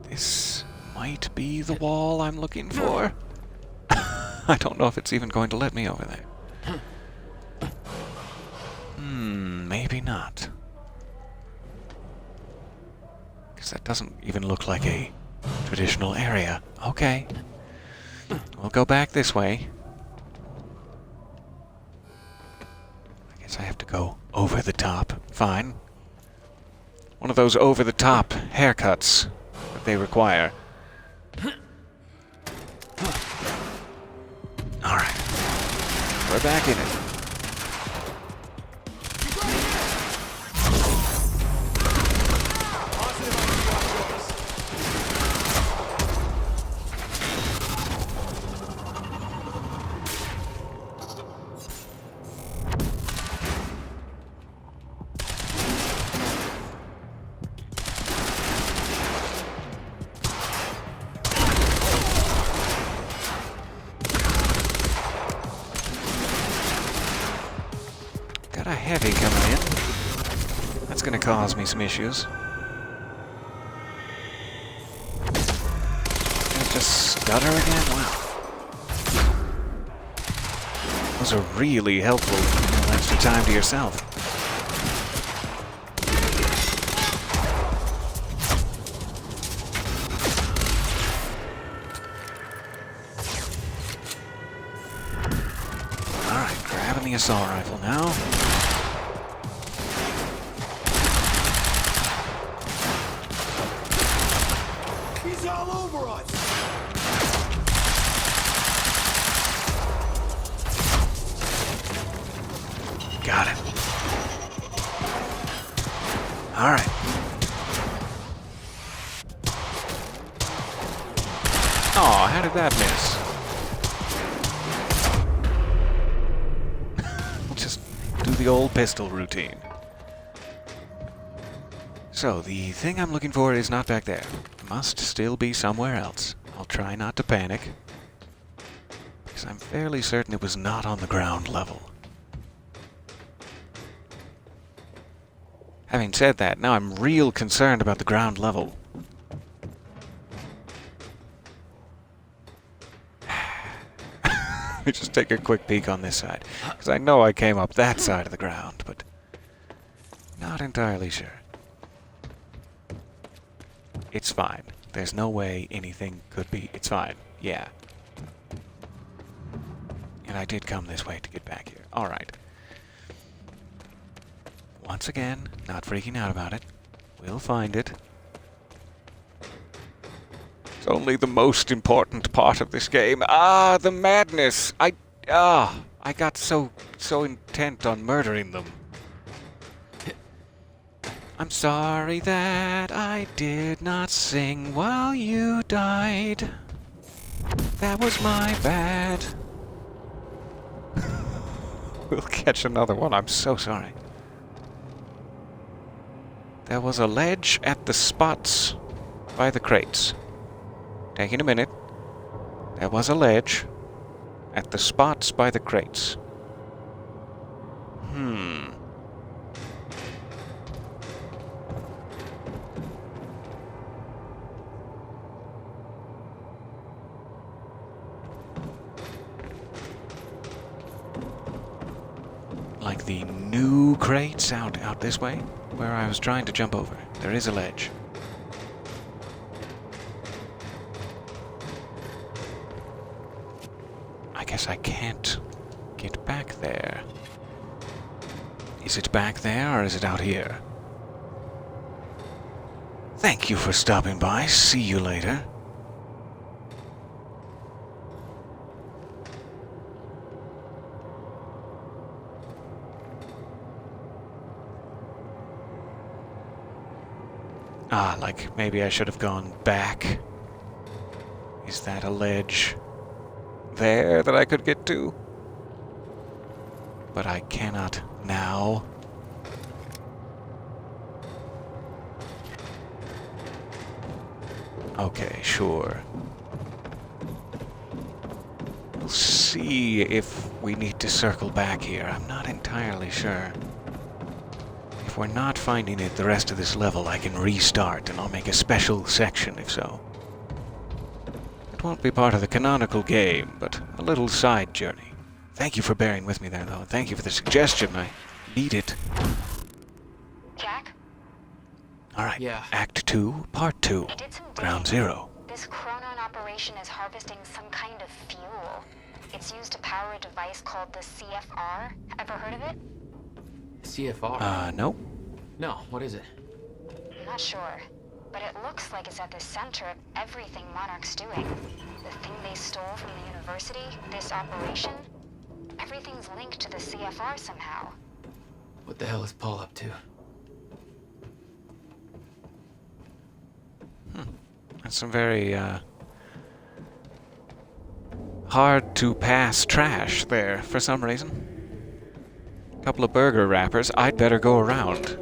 A: this might be the wall I'm looking for. I don't know if it's even going to let me over there. Maybe not. Because that doesn't even look like a traditional area. Okay. We'll go back this way. I guess I have to go over the top. Fine. One of those over-the-top haircuts that they require. Alright. We're back in it. heavy coming in. That's gonna cause me some issues. It's just stutter again? Wow. Those are really helpful. A little extra time to yourself. Alright, grabbing the assault rifle now.
D: He's all over us!
A: Got it. Alright. Aw, how did that miss? We'll just do the old pistol routine. So, the thing I'm looking for is not back there. It must still be somewhere else. I'll try not to panic, because I'm fairly certain it was not on the ground level. Having said that, now I'm real concerned about the ground level. Let me just take a quick peek on this side, because I know I came up that side of the ground, but not entirely sure. It's fine. There's no way anything could be... It's fine. Yeah. And I did come this way to get back here. Alright. Once again, not freaking out about it. We'll find it. It's only the most important part of this game. Ah, the madness! I got so intent on murdering them. I'm sorry that I did not sing while you died. That was my bad. We'll catch another one. I'm so sorry. There was a ledge at the spots by the crates. Taking a minute. There was a ledge at the spots by the crates. Like the new crates out this way, where I was trying to jump over. There is a ledge. I guess I can't get back there. Is it back there, or is it out here? Thank you for stopping by. See you later. Ah, like maybe I should have gone back. Is that a ledge there that I could get to? But I cannot now. Okay, sure. We'll see if we need to circle back here. I'm not entirely sure. If we're not finding it the rest of this level, I can restart, and I'll make a special section if so. It won't be part of the canonical game, but a little side journey. Thank you for bearing with me there, though, and thank you for the suggestion. I need it.
I: Jack?
A: Alright,
C: Yeah.
A: Act 2, Part 2,
I: I did some
A: Ground
I: digging.
A: Zero.
I: This Chronon operation is harvesting some kind of fuel. It's used to power a device called the CFR. Ever heard of it?
C: CFR?
A: No.
C: No, what is it?
I: I'm not sure, but it looks like it's at the center of everything Monarch's doing. The thing they stole from the university, this operation, everything's linked to the CFR somehow.
C: What the hell is Paul up to?
A: That's some very, hard to pass trash there for some reason. Couple of burger wrappers. I'd better go around.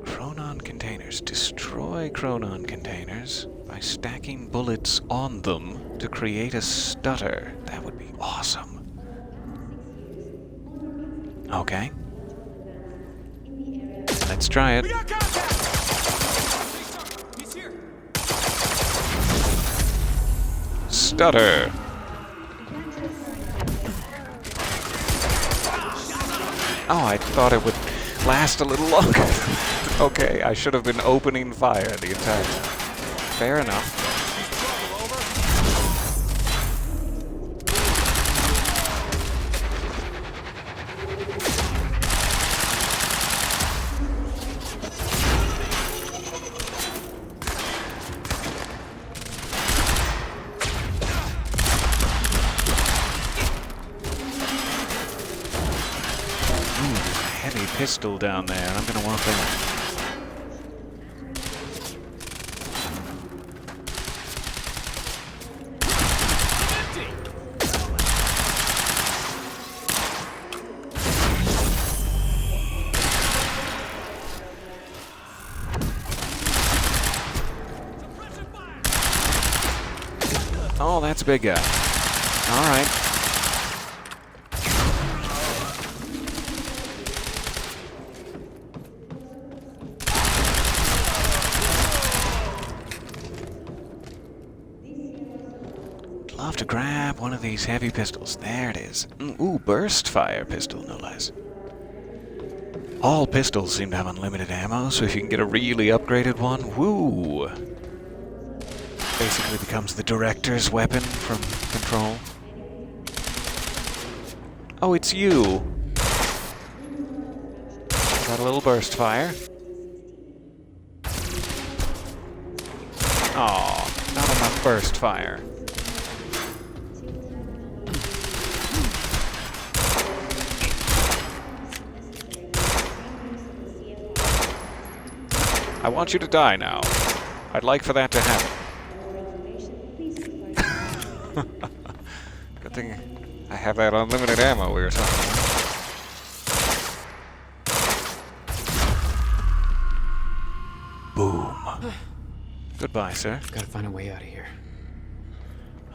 A: Chronon containers. Destroy Chronon containers. by stacking bullets on them to create a stutter. That would be awesome. Okay. Let's try it.
D: We got contact! He's here.
A: Stutter. Oh, I thought it would last a little longer. Okay, I should have been opening fire the entire time. Fair enough. Heavy pistol down there. I'm gonna want that. Oh, that's a big guy. All right. Love to grab one of these heavy pistols. There it is. Ooh, burst fire pistol, no less. All pistols seem to have unlimited ammo, so if you can get a really upgraded one, woo! Basically becomes the director's weapon from Control. Oh, it's you! Got a little burst fire. Aw, not enough burst fire. I want you to die now. I'd like for that to happen. Good thing I have that unlimited ammo we were talking about. Boom. Goodbye, sir.
C: Gotta find a way out of here.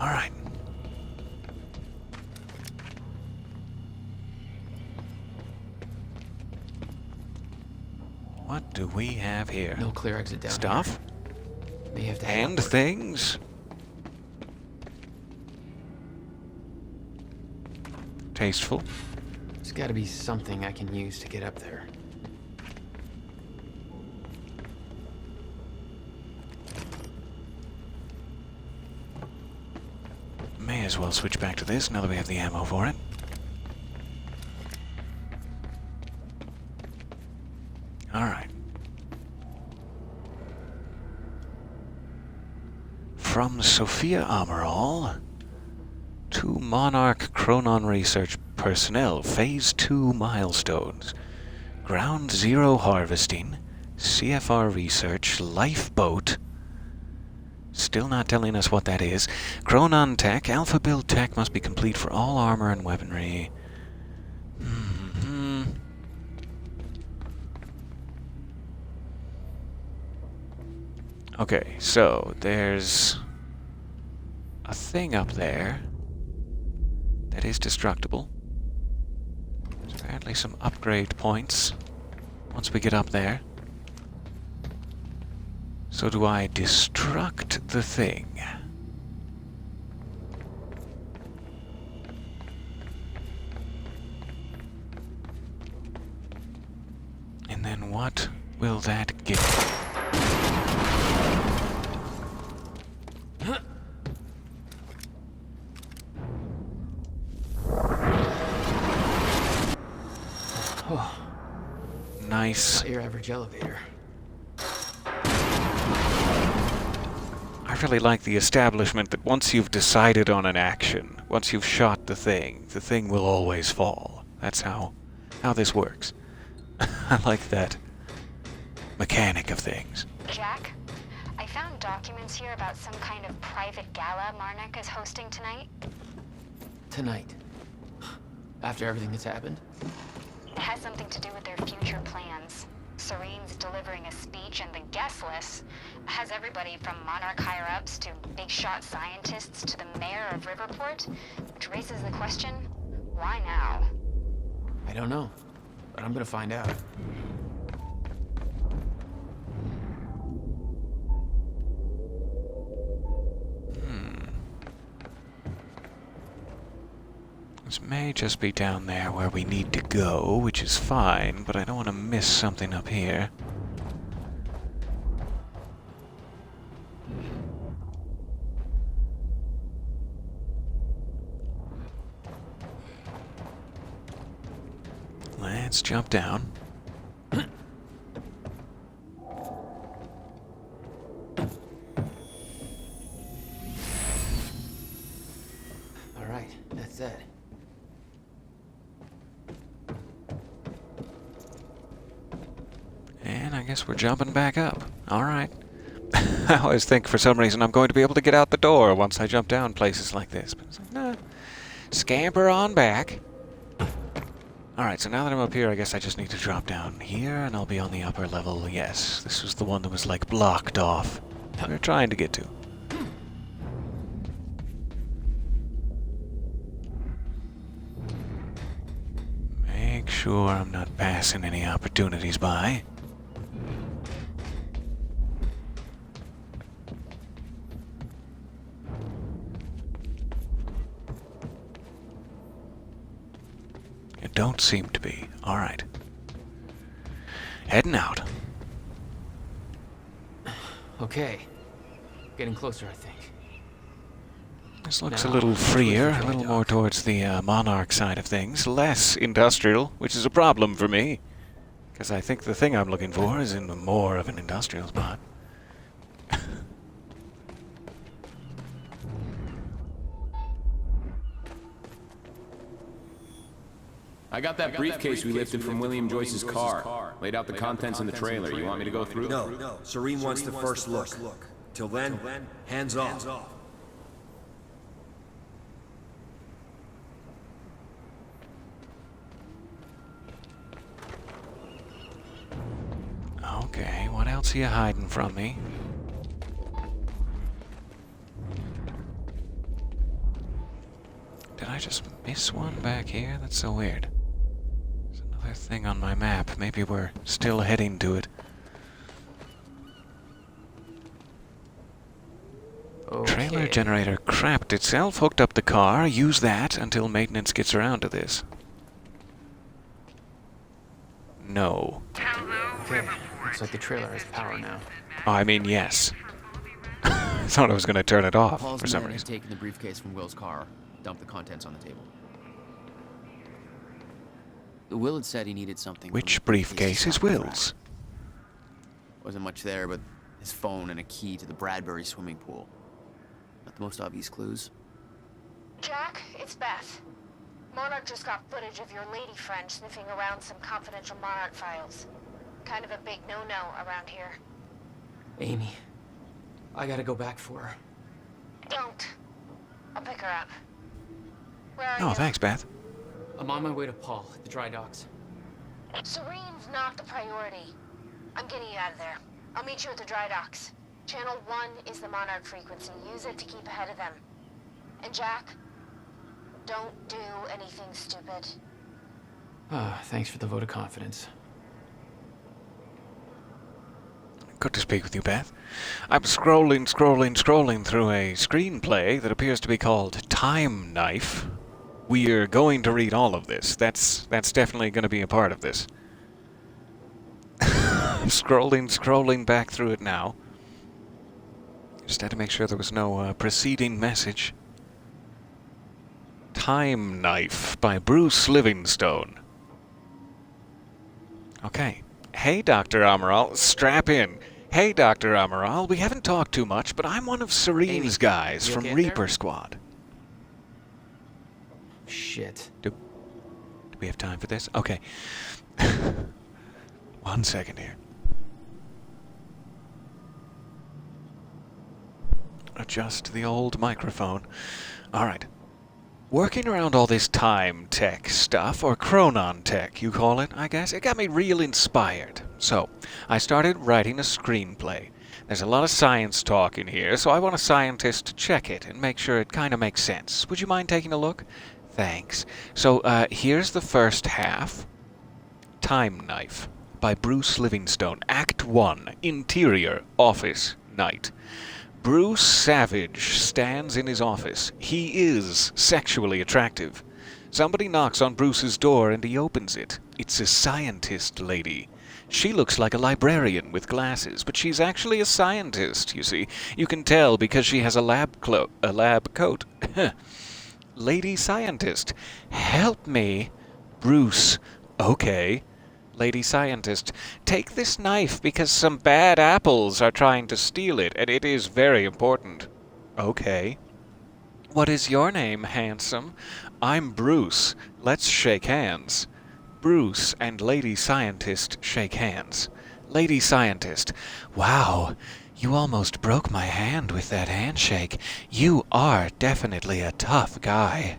A: All right. What do we have here?
C: No clear exit down
A: Stuff?
C: May have to
A: And things? Tasteful.
C: There's gotta be something I can use to get up there.
A: May as well switch back to this now that we have the ammo for it. Alright. From Sophia Amaral to Monarch Chronon Research personnel, Phase 2 milestones. Ground Zero harvesting, CFR research, lifeboat. Still not telling us what that is. Chronon tech, alpha build tech must be complete for all armor and weaponry. Okay, so there's a thing up there that is destructible. There's apparently some upgrade points once we get up there. So do I destruct the thing? And then what will that get? Nice.
C: Not your average elevator.
A: I really like the establishment that once you've decided on an action, once you've shot the thing will always fall. That's how this works. I like that mechanic of things.
I: Jack, I found documents here about some kind of private gala Marnik is hosting tonight.
C: Tonight. After everything that's happened?
I: It has something to do with their future plans. Serene's delivering a speech, and the guest list has everybody from Monarch higher-ups to big-shot scientists to the mayor of Riverport, which raises the question, why now?
C: I don't know, but I'm gonna find out.
A: This may just be down there where we need to go, which is fine, but I don't want to miss something up here. Let's jump down.
C: All right, that's it.
A: And I guess we're jumping back up. Alright. I always think for some reason I'm going to be able to get out the door once I jump down places like this. But it's like, nah. Scamper on back. Alright, so now that I'm up here, I guess I just need to drop down here and I'll be on the upper level. Yes, this was the one that was like blocked off. We're trying to get to. Make sure I'm not passing any opportunities by. Don't seem to be. Alright. Heading out.
C: Okay. Getting closer, I think.
A: This looks
C: Now,
A: a little freer,
C: towards
A: a
C: the
A: little
C: dry
A: more
C: dock.
A: towards the Monarch side of things. Less industrial, which is a problem for me. Because I think the thing I'm looking for is in more of an industrial spot.
N: I got that briefcase we lifted from William Joyce's car. Laid out the contents in the trailer. You want me to go through?
O: No. Serene wants the first look. Till then, hands off.
A: Okay, what else are you hiding from me? Did I just miss one back here? That's so weird. There's another thing on my map. Maybe we're still heading to it.
C: Okay.
A: Trailer generator crapped itself, hooked up the car. Use that until maintenance gets around to this. No.
C: Okay. Looks like the trailer has power now.
A: Oh, I mean, yes. I thought I was going to turn it off
C: Paul's
A: for some
C: men had
A: reason.
C: taken the briefcase from Will's car, dumped the contents on the table. Will had said he needed something.
A: Which briefcase is Will's?
C: Wasn't much there, but his phone and a key to the Bradbury swimming pool. Not the most obvious clues.
I: Jack, it's Beth. Monarch just got footage of your lady friend sniffing around some confidential Monarch files. Kind of a big no-no around here.
C: Amy, I gotta go back for her.
I: Don't. I'll pick her up. Where are
A: Oh,
I: you?
A: thanks, Beth.
C: I'm on my way to Paul at the dry docks.
I: Serene's not the priority. I'm getting you out of there. I'll meet you at the dry docks. Channel 1 is the Monarch frequency. Use it to keep ahead of them. And Jack, don't do anything stupid.
C: Ah, thanks for the vote of confidence.
A: Good to speak with you, Beth. I'm scrolling through a screenplay that appears to be called Time Knife. We're going to read all of this. That's definitely going to be a part of this. Scrolling back through it now. Just had to make sure there was no preceding message. Time Knife by Bruce Livingstone. Okay. Hey, Dr. Amaral, strap in. Hey, Dr. Amaral, we haven't talked too much, but I'm one of Serene's guys
C: you
A: from
C: okay up
A: Reaper
C: there?
A: Squad.
C: Shit.
A: Do we have time for this? Okay. 1 second here. Adjust the old microphone. All right. working around all this time tech stuff, or chronon tech, you call it, I guess, it got me real inspired. So, I started writing a screenplay. There's a lot of science talk in here, so I want a scientist to check it and make sure it kind of makes sense. Would you mind taking a look? Thanks. So, here's the first half. Time Knife by Bruce Livingstone. Act 1. Interior Office Night. Bruce Savage stands in his office. He is sexually attractive. Somebody knocks on Bruce's door and he opens it. It's a scientist lady. She looks like a librarian with glasses, but she's actually a scientist, you see. You can tell because she has a lab coat. Lady scientist. Help me. Bruce. Okay. Lady scientist, take this knife because some bad apples are trying to steal it, and it is very important. Okay. What is your name, handsome? I'm Bruce. Let's shake hands. Bruce and Lady Scientist shake hands. Lady Scientist, wow, you almost broke my hand with that handshake. You are definitely a tough guy.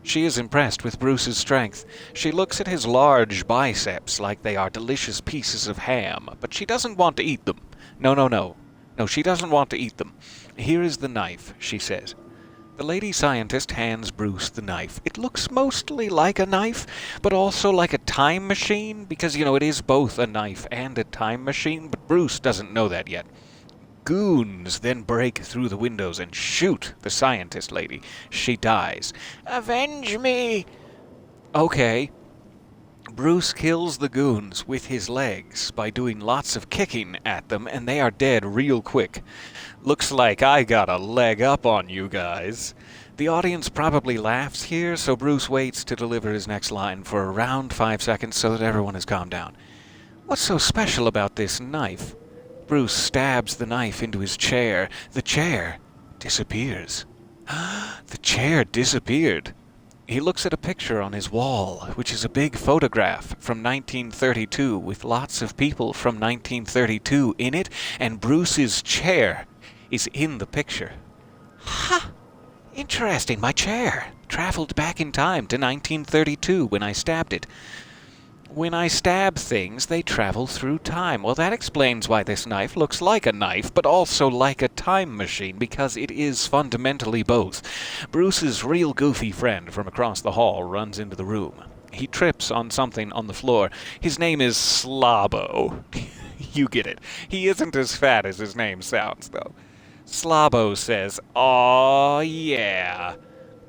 A: She is impressed with Bruce's strength. She looks at his large biceps like they are delicious pieces of ham, but she doesn't want to eat them. No. No, she doesn't want to eat them. Here is the knife, she says. The lady scientist hands Bruce the knife. It looks mostly like a knife, but also like a time machine, because, it is both a knife and a time machine, but Bruce doesn't know that yet. Goons then break through the windows and shoot the scientist lady. She dies. Avenge me! Okay. Bruce kills the goons with his legs by doing lots of kicking at them, and they are dead real quick. Looks like I got a leg up on you guys. The audience probably laughs here, so Bruce waits to deliver his next line for around 5 seconds so that everyone has calmed down. What's so special about this knife? Bruce stabs the knife into his chair. The chair disappears. The chair disappeared. He looks at a picture on his wall, which is a big photograph from 1932 with lots of people from 1932 in it, and Bruce's chair is in the picture. Ha! Interesting, my chair traveled back in time to 1932 when I stabbed it. When I stab things, they travel through time. Well, that explains why this knife looks like a knife, but also like a time machine, because it is fundamentally both. Bruce's real goofy friend from across the hall runs into the room. He trips on something on the floor. His name is Slobbo. You get it. He isn't as fat as his name sounds, though. Slobbo says, "Aw, yeah."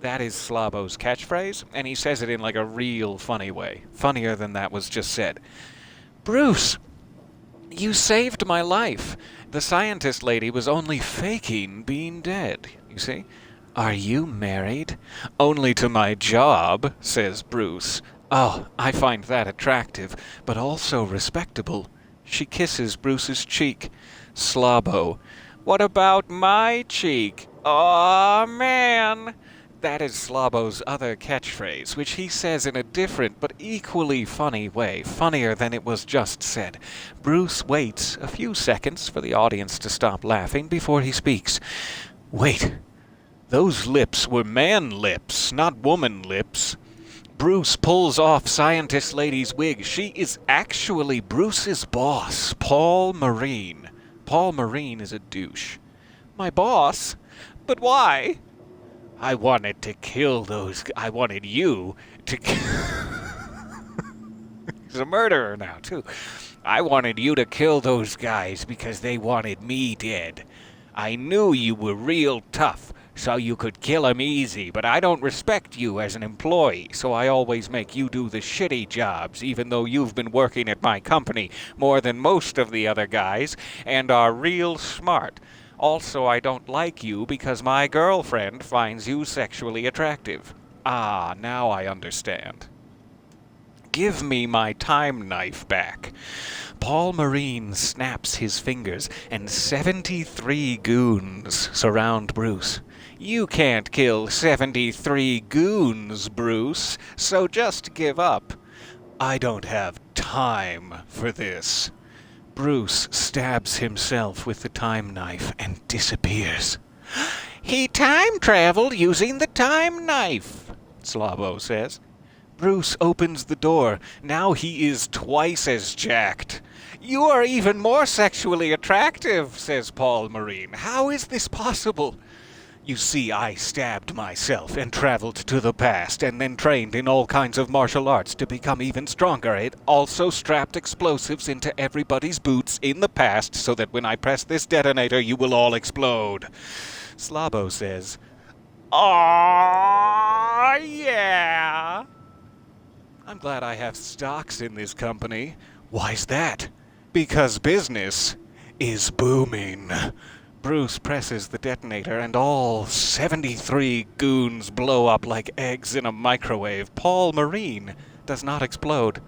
A: That is Slobbo's catchphrase, and he says it in like a real funny way. Funnier than that was just said. Bruce, you saved my life. The scientist lady was only faking being dead, you see? Are you married? Only to my job, says Bruce. Oh, I find that attractive, but also respectable. She kisses Bruce's cheek. Slobbo, what about my cheek? Aw, man! That is Slobbo's other catchphrase, which he says in a different but equally funny way, funnier than it was just said. Bruce waits a few seconds for the audience to stop laughing before he speaks. Wait, those lips were man lips, not woman lips. Bruce pulls off Scientist Lady's wig. She is actually Bruce's boss, Paul Marine. Paul Marine is a douche. My boss? But why? I wanted to kill those... I wanted you to... He's a murderer now, too. I wanted you to kill those guys because they wanted me dead. I knew you were real tough, so you could kill 'em easy, but I don't respect you as an employee, so I always make you do the shitty jobs, even though you've been working at my company more than most of the other guys, and are real smart. Also, I don't like you because my girlfriend finds you sexually attractive. Ah, now I understand. Give me my time knife back. Paul Marine snaps his fingers, and 73 goons surround Bruce. You can't kill 73 goons, Bruce, so just give up. I don't have time for this. Bruce stabs himself with the time knife and disappears. He time traveled using the time knife. Slavo says. Bruce opens the door. Now he is twice as jacked. You are even more sexually attractive, says Paul Marine. How is this possible? You see, I stabbed myself and traveled to the past and then trained in all kinds of martial arts to become even stronger. It also strapped explosives into everybody's boots in the past so that when I press this detonator, you will all explode. Slavo says, "Aww, yeah. I'm glad I have stocks in this company. Why's that? Because business is booming." Bruce presses the detonator and all 73 goons blow up like eggs in a microwave. Paul Marine does not explode.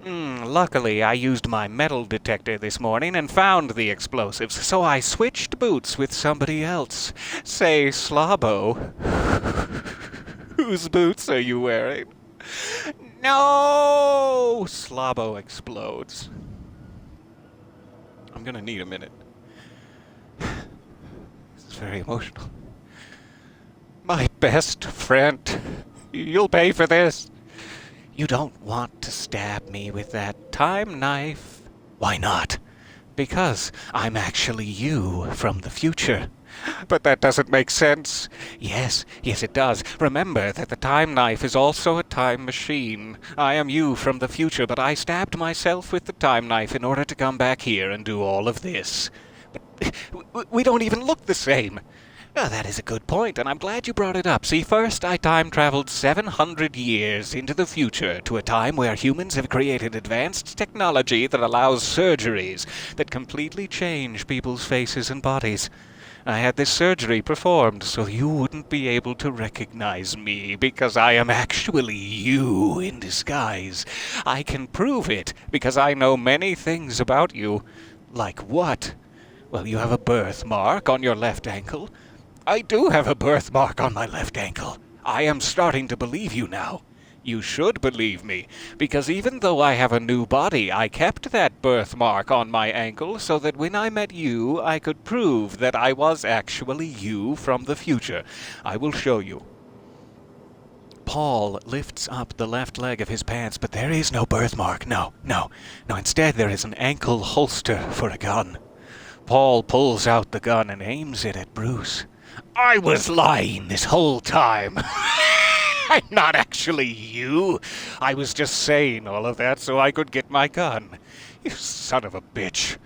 A: Luckily, I used my metal detector this morning and found the explosives, so I switched boots with somebody else. Say, Slavo, whose boots are you wearing? No! Slavo explodes. I'm gonna need a minute. This is very emotional. My best friend, you'll pay for this. You don't want to stab me with that time knife. Why not? Because I'm actually you from the future. But that doesn't make sense. Yes, it does. Remember that the time knife is also a time machine. I am you from the future, but I stabbed myself with the time knife in order to come back here and do all of this. But we don't even look the same. That is a good point, and I'm glad you brought it up. See, first I time-traveled 700 years into the future to a time where humans have created advanced technology that allows surgeries that completely change people's faces and bodies. I had this surgery performed so you wouldn't be able to recognize me because I am actually you in disguise. I can prove it because I know many things about you. Like what? Well, you have a birthmark on your left ankle. I do have a birthmark on my left ankle. I am starting to believe you now. You should believe me, because even though I have a new body, I kept that birthmark on my ankle so that when I met you, I could prove that I was actually you from the future. I will show you. Paul lifts up the left leg of his pants, but there is no birthmark. No. Instead, there is an ankle holster for a gun. Paul pulls out the gun and aims it at Bruce. I was lying this whole time. I'm not actually you. I was just saying all of that so I could get my gun. You son of a bitch.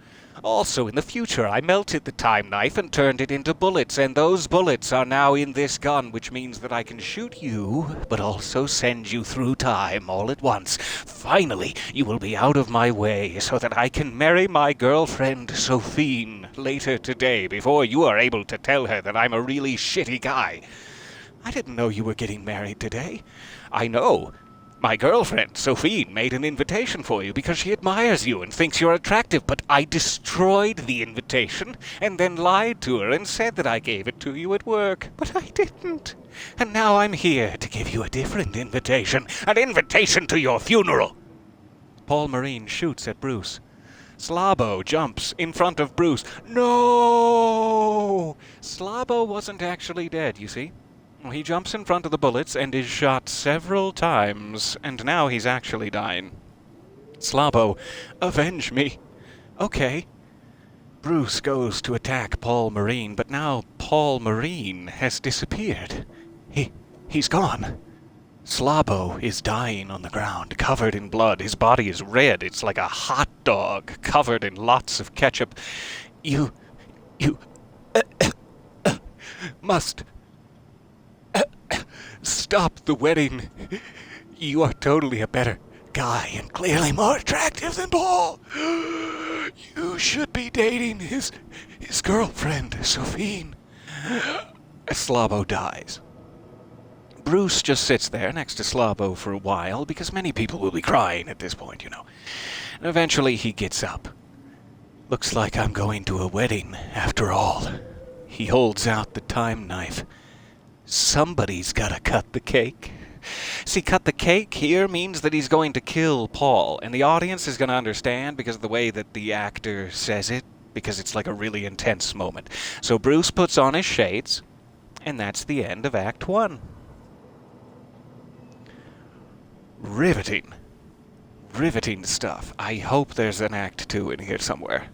A: Also, in the future, I melted the time knife and turned it into bullets, and those bullets are now in this gun, which means that I can shoot you, but also send you through time all at once. Finally, you will be out of my way so that I can marry my girlfriend, Sophine, later today, before you are able to tell her that I'm a really shitty guy. I didn't know you were getting married today. I know. My girlfriend, Sophie, made an invitation for you because she admires you and thinks you're attractive, but I destroyed the invitation and then lied to her and said that I gave it to you at work, but I didn't. And now I'm here to give you a different invitation, an invitation to your funeral. Paul Marine shoots at Bruce. Slavo jumps in front of Bruce. No! Slavo wasn't actually dead, you see. He jumps in front of the bullets and is shot several times, and now he's actually dying. Slavo, avenge me. Okay. Bruce goes to attack Paul Marine, but now Paul Marine has disappeared. He's gone. Slavo is dying on the ground, covered in blood. His body is red. It's like a hot dog, covered in lots of ketchup. You must stop the wedding. You are totally a better guy and clearly more attractive than Paul. You should be dating his girlfriend, Sophie. Slavo dies. Bruce just sits there next to Slavo for a while because many people will be crying at this point, you know. And eventually he gets up. Looks like I'm going to a wedding after all. He holds out the time knife. Somebody's gotta cut the cake. See, cut the cake here means that he's going to kill Paul, and the audience is going to understand because of the way that the actor says it, because it's like a really intense moment. So Bruce puts on his shades, and that's the end of Act 1. Riveting. Riveting stuff. I hope there's an Act 2 in here somewhere.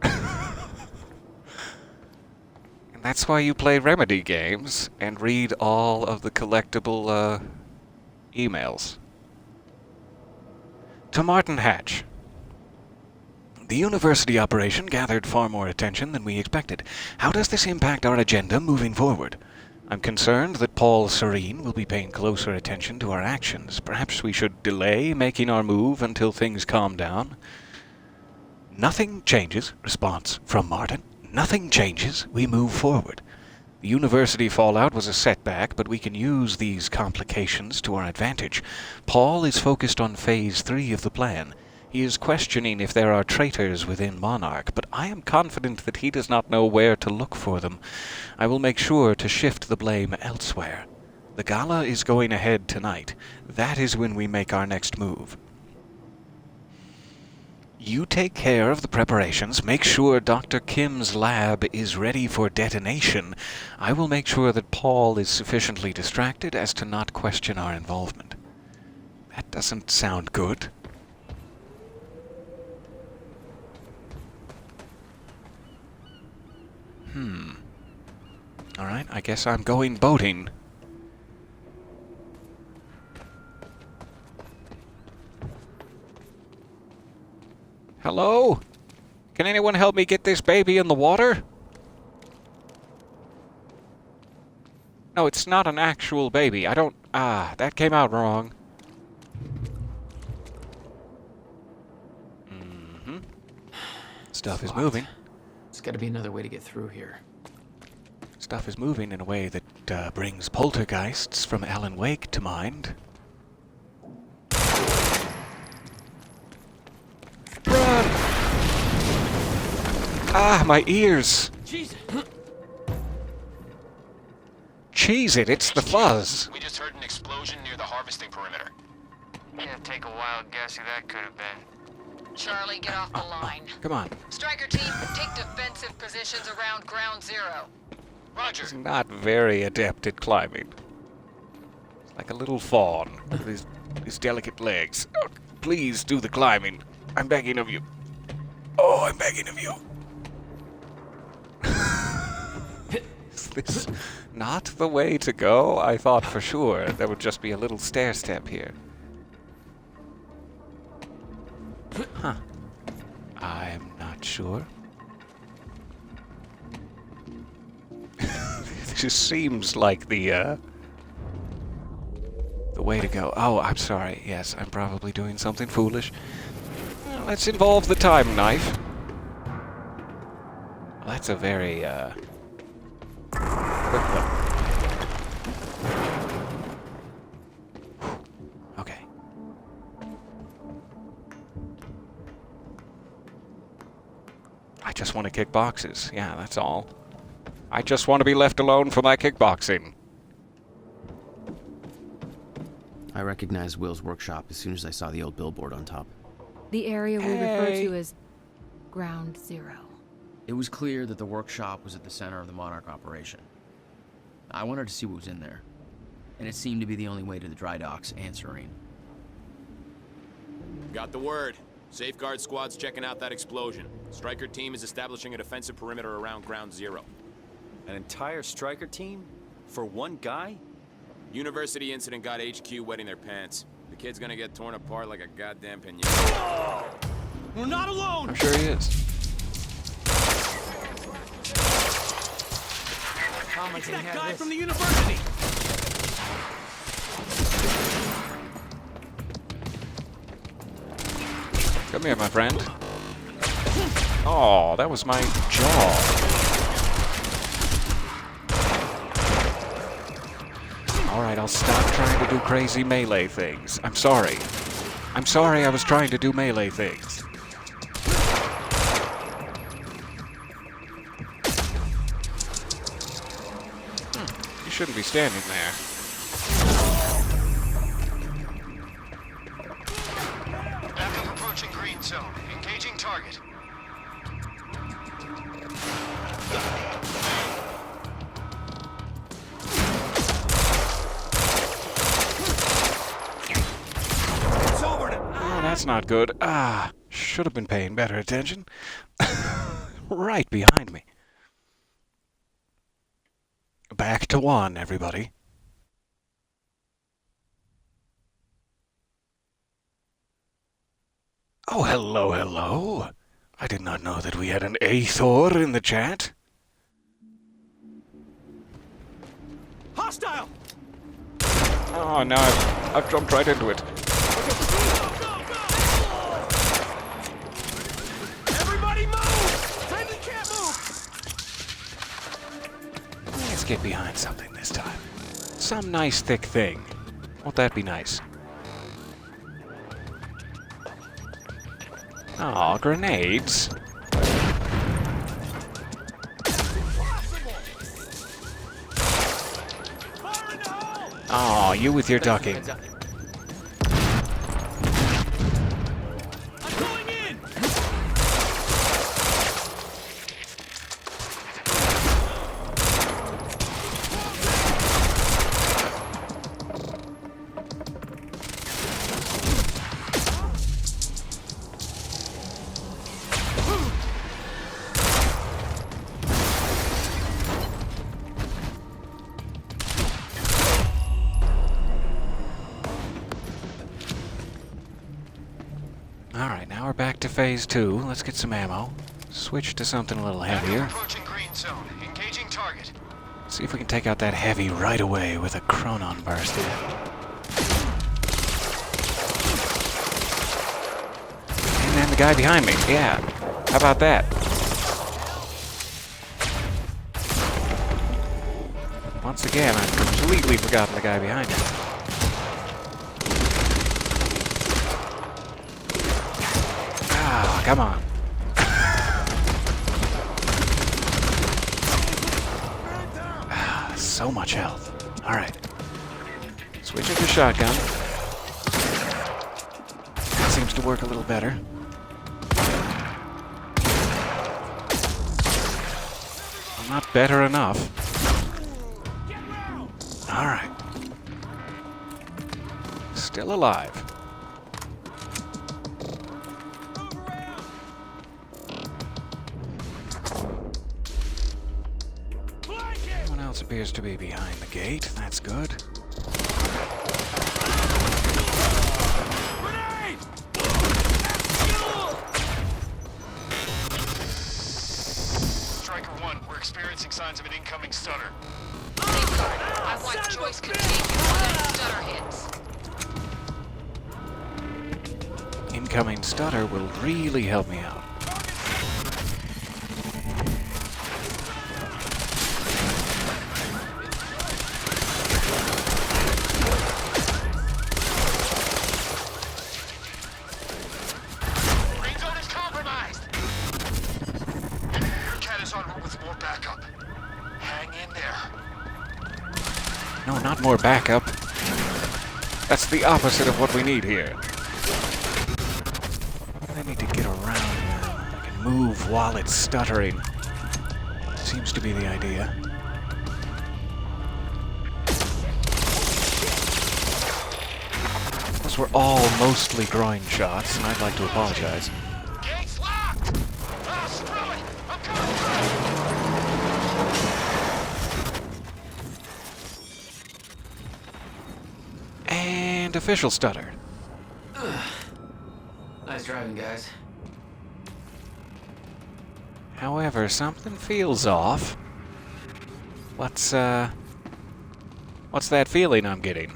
A: And that's why you play Remedy games and read all of the collectible emails. To Martin Hatch. The university operation gathered far more attention than we expected. How does this impact our agenda moving forward? I'm concerned that Paul Serene will be paying closer attention to our actions. Perhaps we should delay making our move until things calm down. Nothing changes. Response from Martin. Nothing changes. We move forward. The university fallout was a setback, but we can use these complications to our advantage. Paul is focused on Phase 3 of the plan. He is questioning if there are traitors within Monarch, but I am confident that he does not know where to look for them. I will make sure to shift the blame elsewhere. The gala is going ahead tonight. That is when we make our next move. You take care of the preparations. Make sure Dr. Kim's lab is ready for detonation. I will make sure that Paul is sufficiently distracted as to not question our involvement. That doesn't sound good. Alright, I guess I'm going boating. Hello? Can anyone help me get this baby in the water? No, it's not an actual baby. I don't... that came out wrong. Stuff is moving.
C: There's gotta be another way to get through here.
A: Stuff is moving in a way that brings poltergeists from Alan Wake to mind. Run! Ah, my ears! Cheese it, it's the fuzz!
N: We just heard an explosion near the harvesting perimeter.
P: Yeah, take a wild guess who that could have been.
E: Charlie, get off the line.
A: Come on.
E: Striker team, take defensive positions around ground zero.
P: Roger.
A: He's not very adept at climbing. He's like a little fawn with his delicate legs. Oh, please do the climbing. I'm begging of you. Oh, I'm begging of you. Is this not the way to go? I thought for sure there would just be a little stair step here. Huh. I'm not sure. This seems like the way to go. Oh, I'm sorry. Yes, I'm probably doing something foolish. Well, let's involve the time knife. Well, that's a very, quick one. Okay. I just want to kick boxes. Yeah, that's all. I just want to be left alone for my kickboxing.
C: I recognized Will's workshop as soon as I saw the old billboard on top.
B: The area we refer to as Ground Zero.
C: It was clear that the workshop was at the center of the Monarch operation. I wanted to see what was in there, and it seemed to be the only way to the dry docks and Serene.
N: Got the word. Safeguard squad's checking out that explosion. Striker team is establishing a defensive perimeter around ground zero.
K: An entire striker team? For one guy?
N: University incident got HQ wetting their pants. The kid's gonna get torn apart like a goddamn pinata.
D: We're not alone!
A: I'm sure he is.
D: It's that guy from the university!
A: Come here, my friend. Oh, that was my jaw. Alright, I'll stop trying to do crazy melee things. I'm sorry. I'm sorry I was trying to do melee things. You shouldn't be standing there.
P: Backup approaching green zone. Engaging target.
A: that's not good. Ah, should have been paying better attention. Right behind me. Back to 1, everybody. Oh, hello, hello. I did not know that we had an Aethor in the chat.
D: Hostile!
A: Oh, no, I've jumped right into it.
D: Everybody move! Tendon can't move!
A: Let's get behind something this time. Some nice thick thing. Won't that be nice? Aw, grenades. Aw, you with your ducking. Alright, now we're back to phase 2. Let's get some ammo. Switch to something a little heavier.
P: Approaching green zone. Engaging target.
A: See if we can take out that heavy right away with a Chronon burst in. And then the guy behind me. Yeah. How about that? Once again, I've completely forgotten the guy behind me. Ah, come on. So much health. Alright. Switching to shotgun. That seems to work a little better. Not better enough. Alright. Still alive. Someone else appears to be behind the gate. That's good.
P: Striker 1, we're experiencing signs of an incoming stutter.
E: Safeguard. I want Joyce contained before that stutter hits.
A: Incoming stutter will really help me out.
P: Green zone is compromised. Your cat is en route with more backup. Hang in there.
A: No, not more backup. That's the opposite of what we need here. I need to get around now. I can move while it's stuttering. Seems to be the idea. Those were all mostly groin shots, and I'd like to apologize.
P: Gates locked! Ah, screw it! I'm coming!
A: And official stutter.
C: Nice driving, guys.
A: However, something feels off. What's that feeling I'm getting?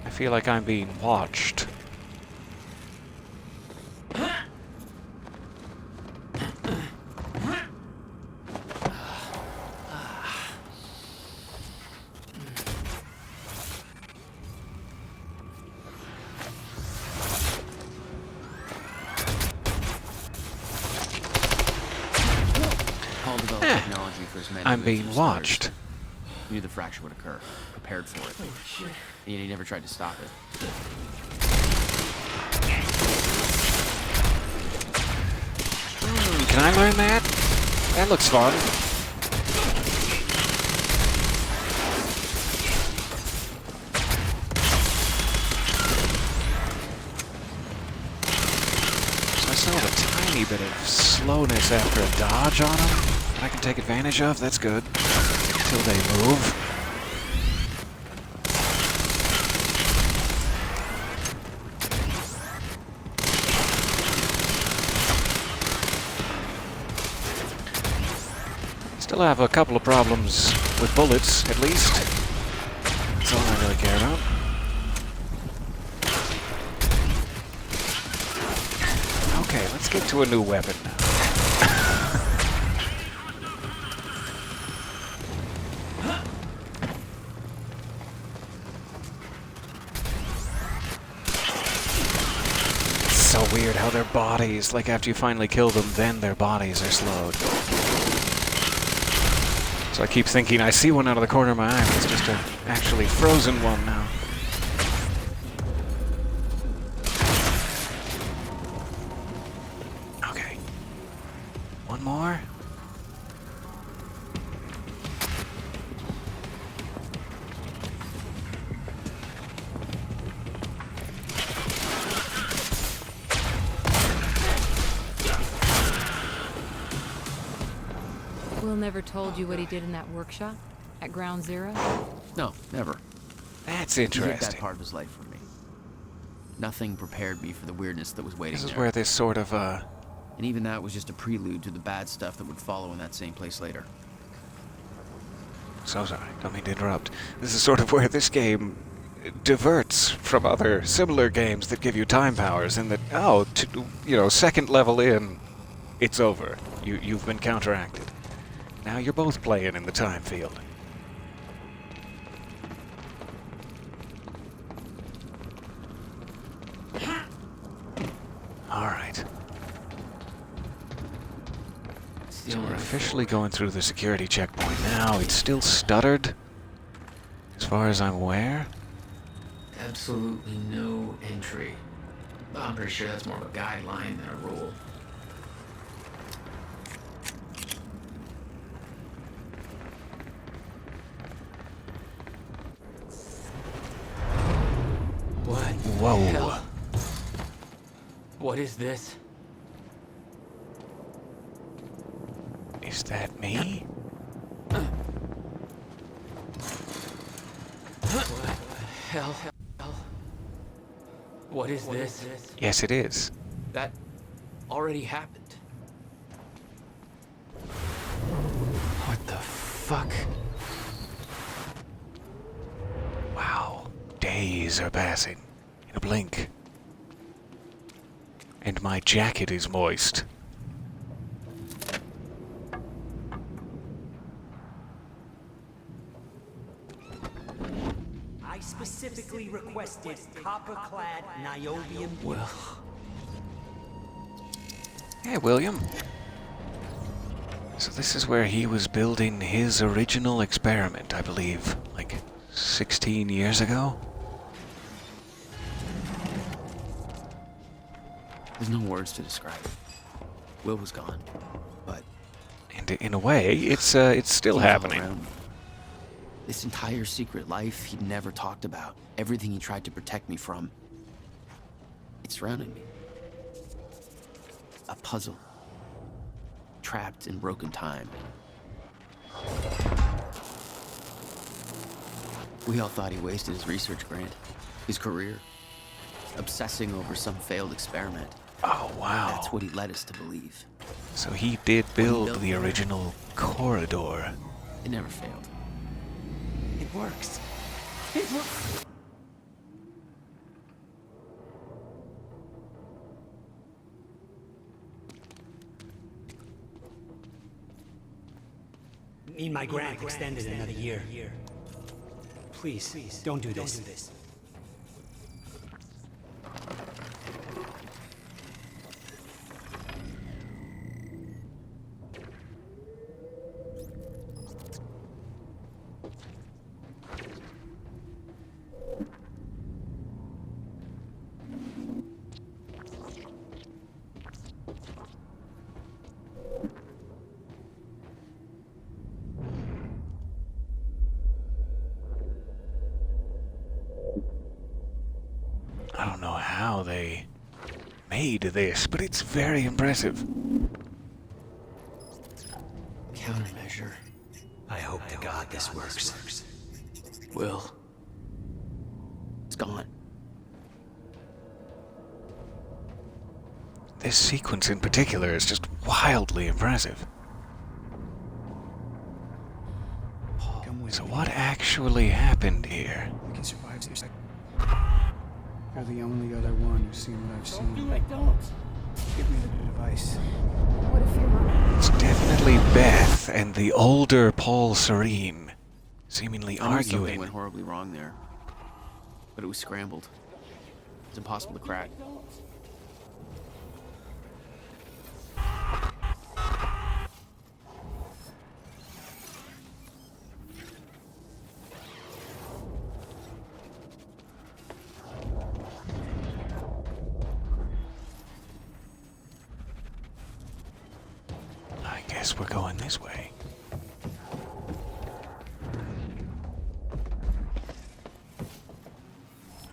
A: I feel like I'm being watched. I'm being watched.
C: Knew the fracture would occur. Prepared for it. Oh, shit. And he never tried to stop it.
A: Can I learn that? That looks fun. tiny bit of slowness after a dodge on them that I can take advantage of. That's good. Until they move. Still have a couple of problems with bullets, at least. That's all I really care about. Okay, let's get to a new weapon now. It's so weird how their bodies, like after you finally kill them, then their bodies are slowed. So I keep thinking I see one out of the corner of my eye, but it's just an actually frozen one now. Okay. One more.
B: Will never told you what he did in that workshop at Ground Zero?
C: No, never.
A: That's
C: He hid
A: interesting.
C: that part of his life from me. Nothing prepared me for the weirdness that was waiting
A: This is
C: there.
A: where this sort of,
C: And even that was just a prelude to the bad stuff that would follow in that same place later.
A: So sorry, don't mean to interrupt. This is sort of where this game diverts from other similar games that give you time powers, and that, second level in, it's over. You've been counteracted. Now you're both playing in the time field. Alright. So we're officially going through the security checkpoint now. It's still stuttered, as far as I'm aware.
C: Absolutely no entry. I'm pretty sure that's more of a guideline than a rule.
Q: What?
A: Whoa.
Q: Hell? What is this?
A: Is that me?
Q: What the hell? What is this?
A: Yes, it is.
Q: That already happened. What the fuck?
A: Wow. Days are passing in a blink. And my jacket is moist.
R: I specifically requested copper-clad niobium.
A: Well. Hey, William. So this is where he was building his original experiment, I believe, like 16 years ago?
C: There's no words to describe it. Will was gone, but...
A: And in a way, it's still happening.
C: This entire secret life he'd never talked about, everything he tried to protect me from, it's surrounding me. A puzzle. Trapped in broken time. We all thought he wasted his research grant, his career, obsessing over some failed experiment.
A: Oh, wow.
C: That's what he led us to believe.
A: So he did build the original corridor.
C: It never failed.
R: It works. It works. Need my grant extended another year. Please, don't do this.
A: I don't know how they made this, but it's very impressive.
C: Countermeasure.
R: I hope to God this works.
C: Will. It's gone.
A: This sequence in particular is just wildly impressive. So what actually happened here?
F: I can survive this. You're the only other one who's seen what I've seen.
R: Do it, don't.
F: Give me the device.
R: What if you're not?
A: It's definitely Beth and the older Paul Serene, seemingly
C: I knew something
A: arguing.
C: went horribly wrong there, but it was scrambled. It's impossible to crack.
A: I guess we're going this way.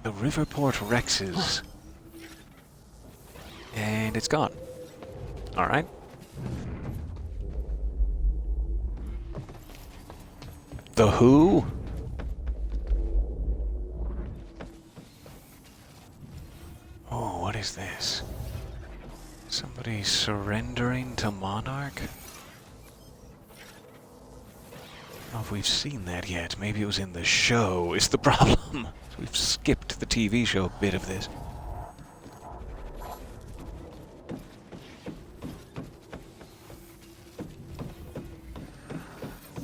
A: The Riverport Rexes. And it's gone. Alright. The Who? Oh, what is this? Somebody surrendering to Monarch? I don't know if we've seen that yet. Maybe it was in the show, is the problem. We've skipped the TV show bit of this.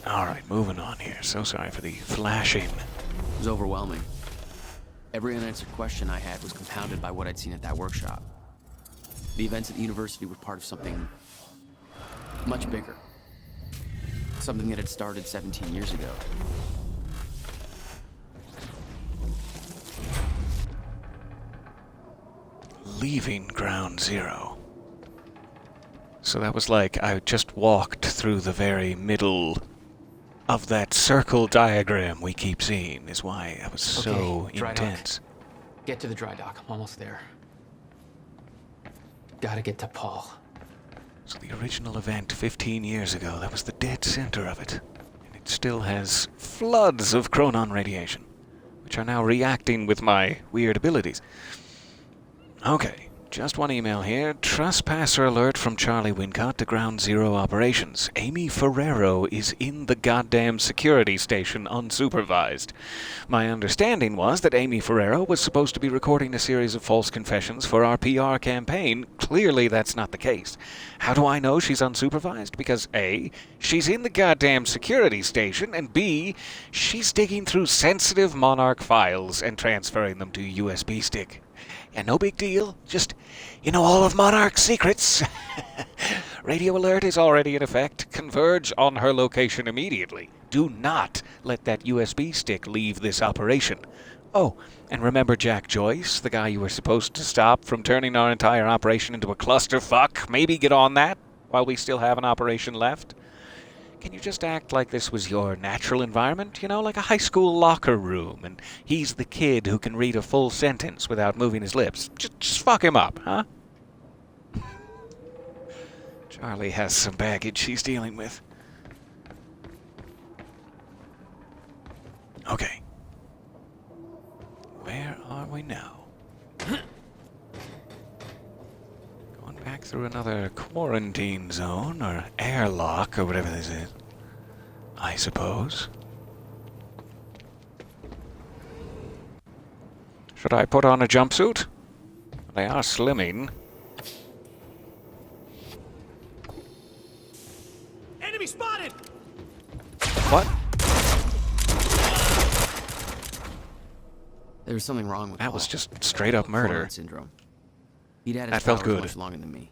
A: Alright, moving on here. So sorry for the flashing.
C: It was overwhelming. Every unanswered question I had was compounded by what I'd seen at that workshop. The events at the university were part of something much bigger. Something that had started 17 years ago.
A: Leaving Ground Zero. So that was like I just walked through the very middle of that circle diagram we keep seeing, is why that was so
C: dry dock.
A: intense.
C: Get to the dry dock. I'm almost there. Gotta get to Paul.
A: So the original event 15 years ago, that was the dead center of it. And it still has floods of chronon radiation, which are now reacting with my weird abilities. Okay, just one email here. Trespasser alert from Charlie Wincott to Ground Zero operations. Amy Ferrero is in the goddamn security station unsupervised. My understanding was that Amy Ferrero was supposed to be recording a series of false confessions for our PR campaign. Clearly that's not the case. How do I know she's unsupervised? Because A, she's in the goddamn security station, and B, she's digging through sensitive Monarch files and transferring them to a USB stick. Yeah, no big deal. Just, all of Monarch's secrets. Radio alert is already in effect. Converge on her location immediately. Do not let that USB stick leave this operation. Oh, and remember Jack Joyce, the guy you were supposed to stop from turning our entire operation into a clusterfuck? Maybe get on that while we still have an operation left? Can you just act like this was your natural environment, like a high school locker room, and he's the kid who can read a full sentence without moving his lips? Just fuck him up, huh? Charlie has some baggage he's dealing with. Okay. Where are we now? Going back through another quarantine zone, or airlock, or whatever this is. I suppose. Should I put on a jumpsuit? They are slimming.
D: Enemy spotted!
A: What?
C: There was something wrong with
A: That
C: Paul.
A: was just straight up murder.
C: Courtney syndrome. He'd had his
A: That felt
C: powers
A: good.
C: much longer than me.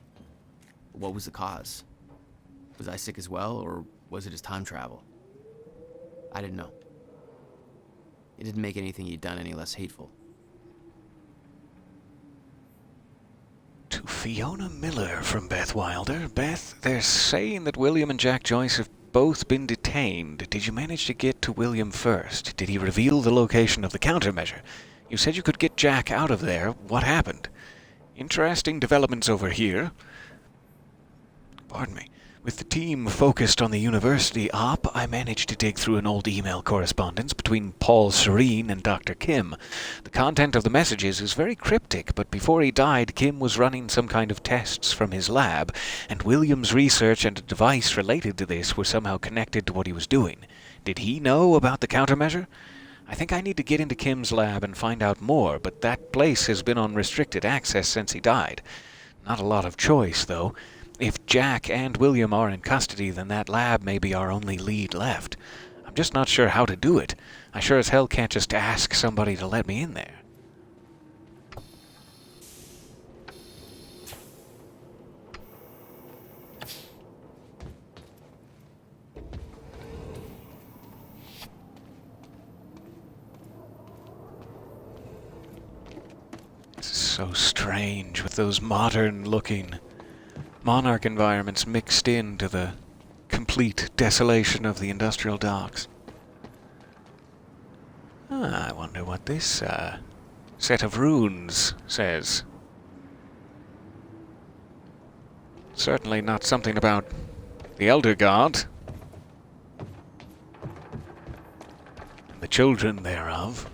C: What was the cause? Was I sick as well, or was it his time travel? I didn't know. It didn't make anything he'd done any less hateful.
A: To Fiona Miller from Beth Wilder. Beth, they're saying that William and Jack Joyce have both been detained. Did you manage to get to William first? Did he reveal the location of the countermeasure? You said you could get Jack out of there. What happened? Interesting developments over here. Pardon me. With the team focused on the university op, I managed to dig through an old email correspondence between Paul Serene and Dr. Kim. The content of the messages is very cryptic, but before he died, Kim was running some kind of tests from his lab, and William's research and a device related to this were somehow connected to what he was doing. Did he know about the countermeasure? I think I need to get into Kim's lab and find out more, but that place has been on restricted access since he died. Not a lot of choice, though. If Jack and William are in custody, then that lab may be our only lead left. I'm just not sure how to do it. I sure as hell can't just ask somebody to let me in there. This is so strange with those modern-looking Monarch environments mixed into the complete desolation of the industrial docks. I wonder what this set of runes says. Certainly not something about the Elder God and the children thereof.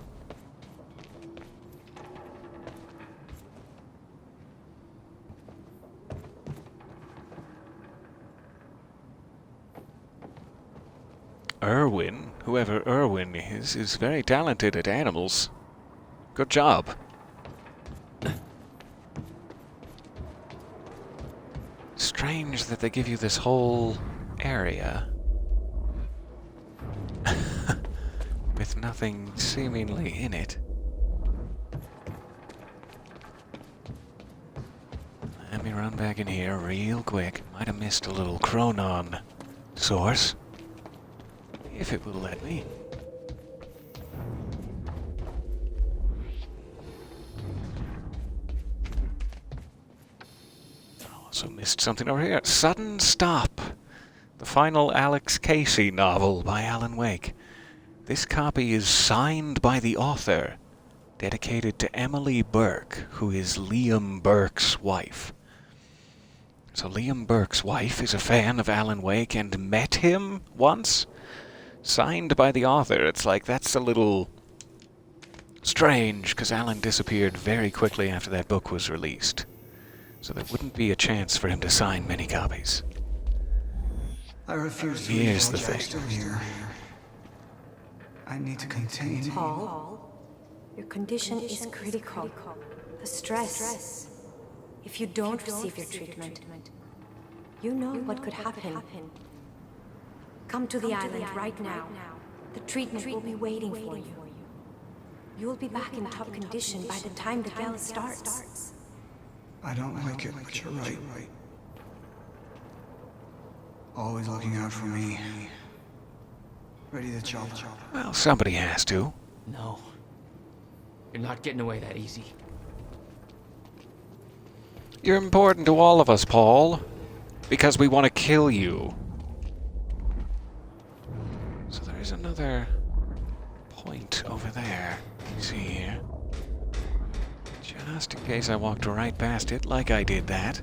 A: Irwin, whoever Irwin is very talented at animals. Good job. Strange that they give you this whole area with nothing seemingly in it. Let me run back in here real quick. Might have missed a little Chronon source. If it will let me. I also missed something over here. Sudden Stop. The final Alex Casey novel by Alan Wake. This copy is signed by the author, dedicated to Emily Burke, who is Liam Burke's wife. So Liam Burke's wife is a fan of Alan Wake and met him once? Signed by the author. It's like, that's a little strange, because Alan disappeared very quickly after that book was released. So there wouldn't be a chance for him to sign many copies.
S: I refuse to
A: Here's the
S: I'm
A: thing.
S: still here. I need to contain.
T: Paul, your condition is critical. The stress. If you don't receive your treatment, you know what could happen. Come to the island right now. The treatment will be waiting for you. You'll be back in top condition by the time the gala starts.
S: I don't like it, but you're right. Always looking out for me. Ready to chop.
A: Well, somebody has to.
Q: No. You're not getting away that easy.
A: You're important to all of us, Paul. Because we want to kill you. So there is another point over there. You see here? Just in case I walked right past it, like I did that.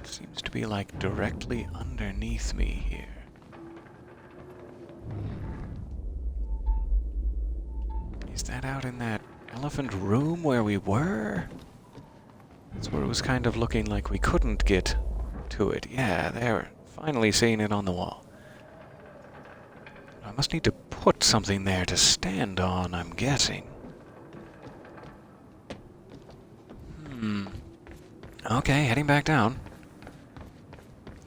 A: Seems to be like directly underneath me here. Is that out in that elephant room where we were? That's where it was kind of looking like we couldn't get to it. Yeah, there. Finally seeing it on the wall. I must need to put something there to stand on, I'm guessing. Okay, heading back down.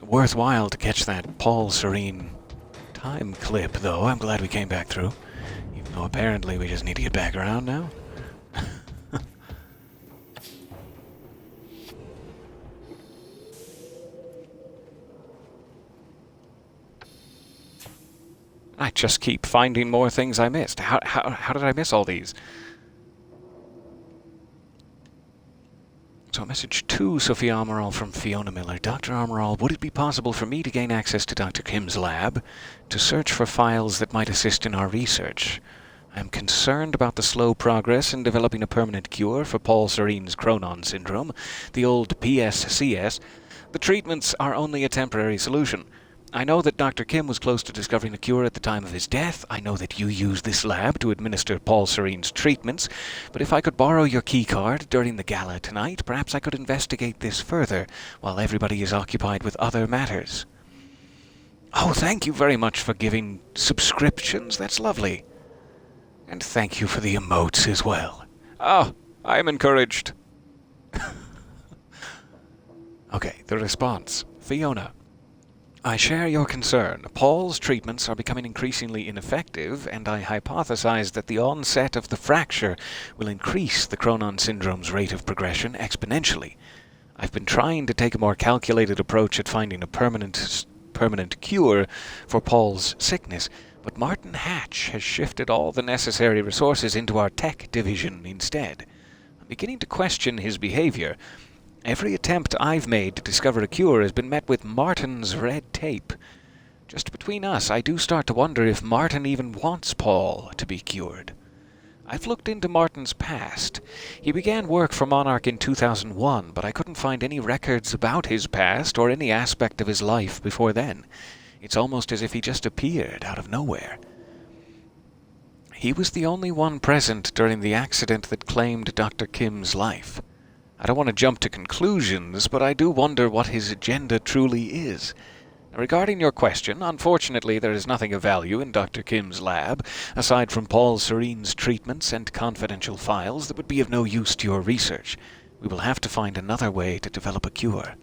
A: Worthwhile to catch that Paul Serene time clip, though. I'm glad we came back through. Even though apparently we just need to get back around now. I just keep finding more things I missed. How did I miss all these? So a message to Sophia Amaral from Fiona Miller. Dr. Amaral, would it be possible for me to gain access to Dr. Kim's lab to search for files that might assist in our research? I am concerned about the slow progress in developing a permanent cure for Paul Serene's Cronon syndrome, the old PSCS. The treatments are only a temporary solution. I know that Dr. Kim was close to discovering a cure at the time of his death. I know that you use this lab to administer Paul Serene's treatments. But if I could borrow your keycard during the gala tonight, perhaps I could investigate this further while everybody is occupied with other matters. Oh, thank you very much for giving subscriptions. That's lovely. And thank you for the emotes as well. Oh, I am encouraged. Okay, the response. Fiona. I share your concern. Paul's treatments are becoming increasingly ineffective, and I hypothesize that the onset of the fracture will increase the Cronon syndrome's rate of progression exponentially. I've been trying to take a more calculated approach at finding a permanent cure for Paul's sickness, but Martin Hatch has shifted all the necessary resources into our tech division instead. I'm beginning to question his behavior. Every attempt I've made to discover a cure has been met with Martin's red tape. Just between us, I do start to wonder if Martin even wants Paul to be cured. I've looked into Martin's past. He began work for Monarch in 2001, but I couldn't find any records about his past or any aspect of his life before then. It's almost as if he just appeared out of nowhere. He was the only one present during the accident that claimed Dr. Kim's life. I don't want to jump to conclusions, but I do wonder what his agenda truly is. Regarding your question, unfortunately there is nothing of value in Dr. Kim's lab, aside from Paul Serene's treatments and confidential files that would be of no use to your research. We will have to find another way to develop a cure.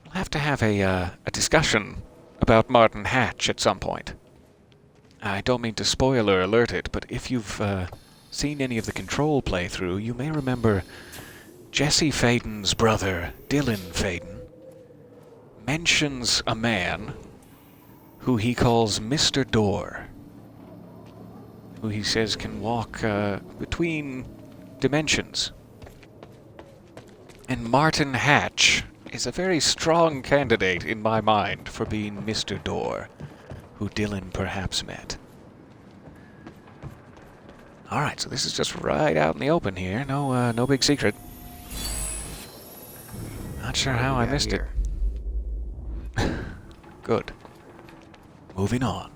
A: We'll have to have a discussion about Martin Hatch at some point. I don't mean to spoiler alert it, but if you've seen any of the Control playthrough, you may remember Jesse Faden's brother, Dylan Faden, mentions a man who he calls Mr. Door, who he says can walk between dimensions. And Martin Hatch is a very strong candidate in my mind for being Mr. Door, who Dylan perhaps met. Alright, so this is just right out in the open here. No big secret. Not sure how I missed it. Good. Moving on.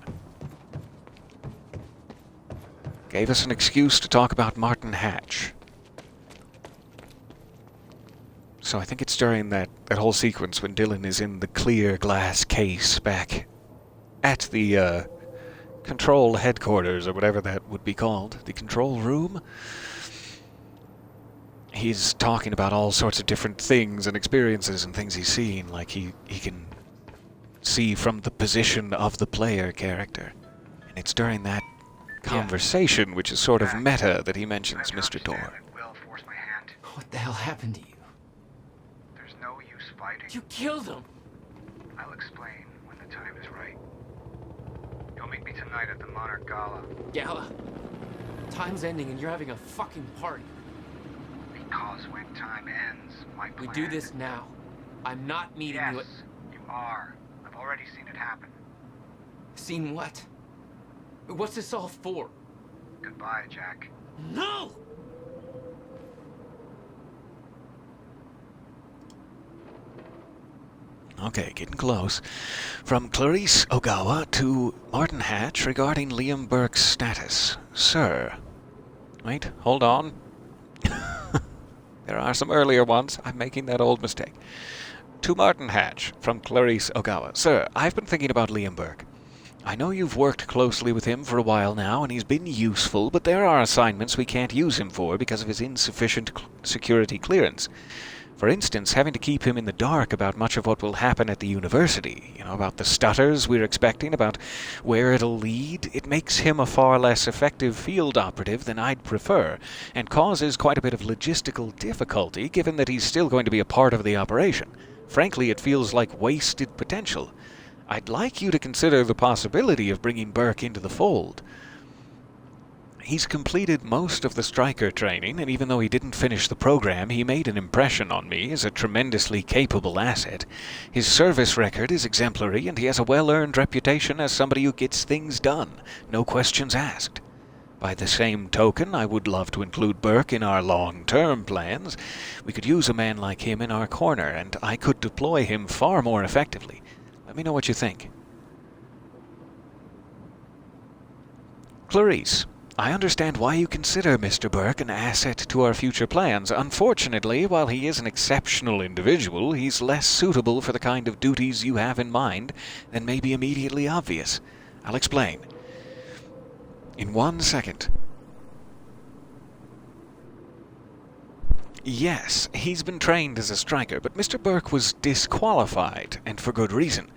A: Gave us an excuse to talk about Martin Hatch. So I think it's during that whole sequence when Dylan is in the clear glass case back at the Control headquarters, or whatever that would be called, the control room. He's talking about all sorts of different things and experiences and things he's seen, like he can see from the position of the player character. And it's during that conversation, which is sort of meta, that he mentions Mr. Door.
Q: What the hell happened to you?
F: There's no use fighting.
Q: You killed him!
F: I'll explain when the time is right. You'll meet me tonight at the Monarch Gala.
Q: Gala? Time's ending and you're having a fucking party.
F: Because when time ends, my plan...
Q: We do this now. I'm not meeting you at...
F: you are. I've already seen it happen.
Q: Seen what? What's this all for?
F: Goodbye, Jack.
Q: No!
A: Okay, getting close. From Clarice Ogawa to Martin Hatch regarding Liam Burke's status. Sir. Wait, hold on. There are some earlier ones. I'm making that old mistake. To Martin Hatch, from Clarice Ogawa. Sir, I've been thinking about Liam Burke. I know you've worked closely with him for a while now, and he's been useful, but there are assignments we can't use him for because of his insufficient security clearance. For instance, having to keep him in the dark about much of what will happen at the university, about the stutters we're expecting, about where it'll lead, it makes him a far less effective field operative than I'd prefer, and causes quite a bit of logistical difficulty given that he's still going to be a part of the operation. Frankly, it feels like wasted potential. I'd like you to consider the possibility of bringing Burke into the fold. He's completed most of the Striker training, and even though he didn't finish the program, he made an impression on me as a tremendously capable asset. His service record is exemplary, and he has a well-earned reputation as somebody who gets things done, no questions asked. By the same token, I would love to include Burke in our long-term plans. We could use a man like him in our corner, and I could deploy him far more effectively. Let me know what you think. Clarice, I understand why you consider Mr. Burke an asset to our future plans. Unfortunately, while he is an exceptional individual, he's less suitable for the kind of duties you have in mind than may be immediately obvious. I'll explain. In 1 second. Yes, he's been trained as a striker, but Mr. Burke was disqualified, and for good reason.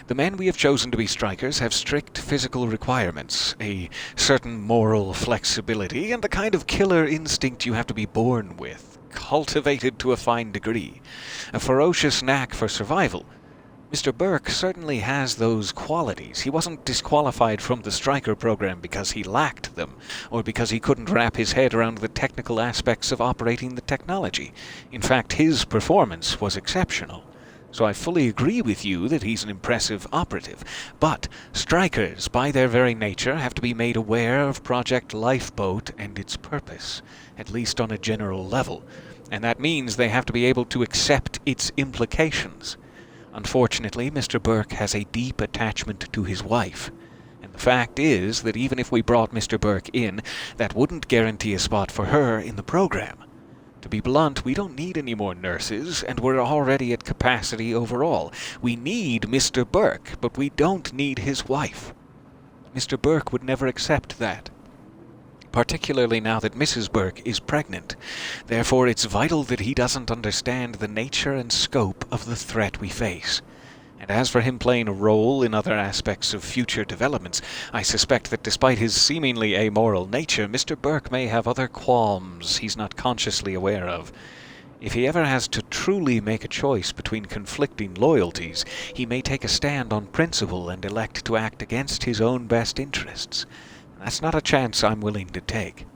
A: The men we have chosen to be strikers have strict physical requirements, a certain moral flexibility, and the kind of killer instinct you have to be born with, cultivated to a fine degree, a ferocious knack for survival. Mr. Burke certainly has those qualities. He wasn't disqualified from the Striker program because he lacked them, or because he couldn't wrap his head around the technical aspects of operating the technology. In fact, his performance was exceptional. So I fully agree with you that he's an impressive operative. But Strikers, by their very nature, have to be made aware of Project Lifeboat and its purpose, at least on a general level. And that means they have to be able to accept its implications. Unfortunately, Mr. Burke has a deep attachment to his wife, and the fact is that even if we brought Mr. Burke in, that wouldn't guarantee a spot for her in the program. To be blunt, we don't need any more nurses, and we're already at capacity overall. We need Mr. Burke, but we don't need his wife. Mr. Burke would never accept that. Particularly now that Mrs. Burke is pregnant. Therefore, it's vital that he doesn't understand the nature and scope of the threat we face. And as for him playing a role in other aspects of future developments, I suspect that despite his seemingly amoral nature, Mr. Burke may have other qualms he's not consciously aware of. If he ever has to truly make a choice between conflicting loyalties, he may take a stand on principle and elect to act against his own best interests. That's not a chance I'm willing to take.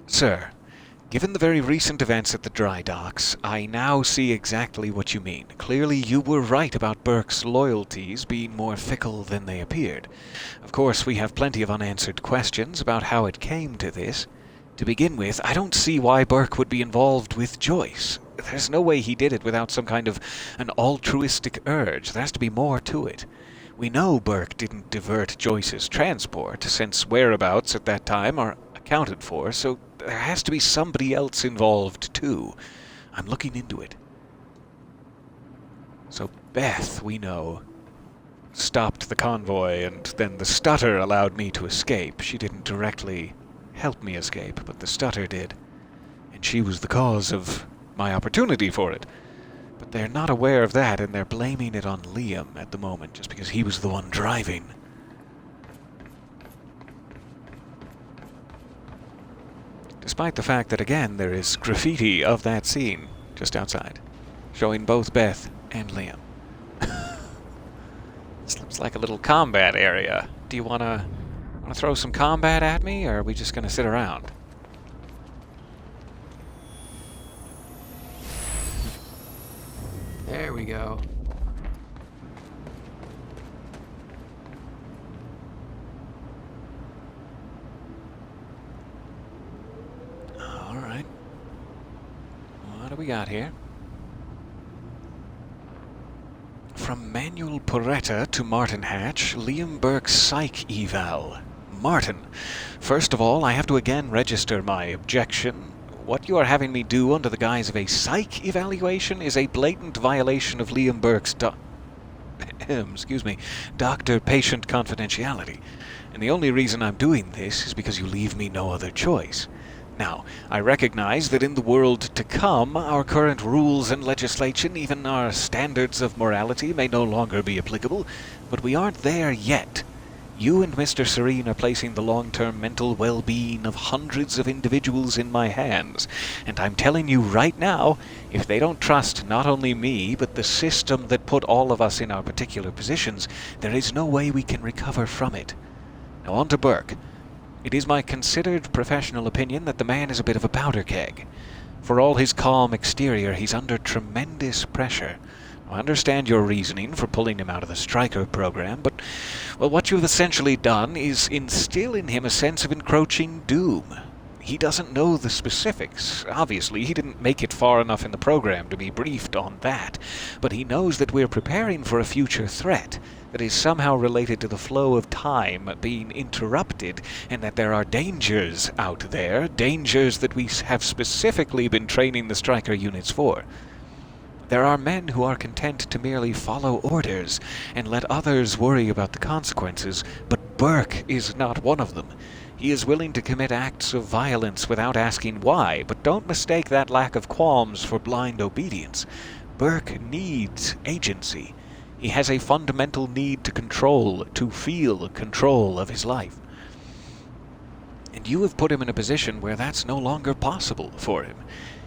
A: Sir, given the very recent events at the dry docks, I now see exactly what you mean. Clearly you were right about Burke's loyalties being more fickle than they appeared. Of course, we have plenty of unanswered questions about how it came to this. To begin with, I don't see why Burke would be involved with Joyce. There's no way he did it without some kind of an altruistic urge. There has to be more to it. We know Burke didn't divert Joyce's transport, since whereabouts at that time are accounted for, so there has to be somebody else involved too. I'm looking into it. So Beth, we know, stopped the convoy, and then the stutter allowed me to escape. She didn't directly help me escape, but the stutter did. And she was the cause of my opportunity for it. But they're not aware of that, and they're blaming it on Liam at the moment, just because he was the one driving. Despite the fact that, again, there is graffiti of that scene just outside, showing both Beth and Liam. This looks like a little combat area. Do you want to throw some combat at me, or are we just going to sit around?
Q: There we go.
A: All right. What do we got here? From Manuel Porretta to Martin Hatch, Liam Burke's psych eval. Martin, first of all, I have to again register my objection. What you are having me do under the guise of a psych evaluation is a blatant violation of Liam Burke's doctor-patient confidentiality. And the only reason I'm doing this is because you leave me no other choice. Now, I recognize that in the world to come, our current rules and legislation, even our standards of morality, may no longer be applicable, but we aren't there yet. You and Mr. Serene are placing the long-term mental well-being of hundreds of individuals in my hands, and I'm telling you right now, if they don't trust not only me, but the system that put all of us in our particular positions, there is no way we can recover from it. Now on to Burke. It is my considered professional opinion that the man is a bit of a powder keg. For all his calm exterior, he's under tremendous pressure. I understand your reasoning for pulling him out of the Striker program, but, well, what you've essentially done is instill in him a sense of encroaching doom. He doesn't know the specifics. Obviously, he didn't make it far enough in the program to be briefed on that, but he knows that we're preparing for a future threat that is somehow related to the flow of time being interrupted, and that there are dangers out there, dangers that we have specifically been training the Striker units for. There are men who are content to merely follow orders and let others worry about the consequences, but Burke is not one of them. He is willing to commit acts of violence without asking why, but don't mistake that lack of qualms for blind obedience. Burke needs agency. He has a fundamental need to control, to feel control of his life. And you have put him in a position where that's no longer possible for him.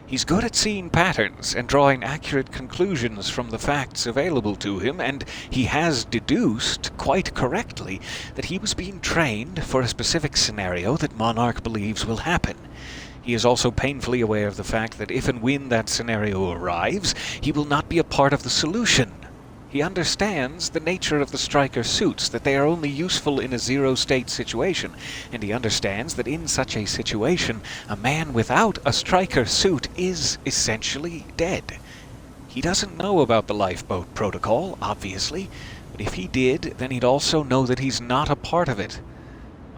A: He's good at seeing patterns and drawing accurate conclusions from the facts available to him, and he has deduced, quite correctly, that he was being trained for a specific scenario that Monarch believes will happen. He is also painfully aware of the fact that if and when that scenario arrives, he will not be a part of the solution. He understands the nature of the Striker suits, that they are only useful in a zero-state situation, and he understands that in such a situation, a man without a Striker suit is essentially dead. He doesn't know about the lifeboat protocol, obviously, but if he did, then he'd also know that he's not a part of it.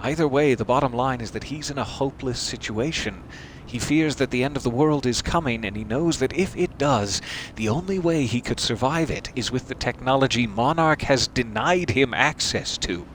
A: Either way, the bottom line is that he's in a hopeless situation. He fears that the end of the world is coming, and he knows that if it does, the only way he could survive it is with the technology Monarch has denied him access to.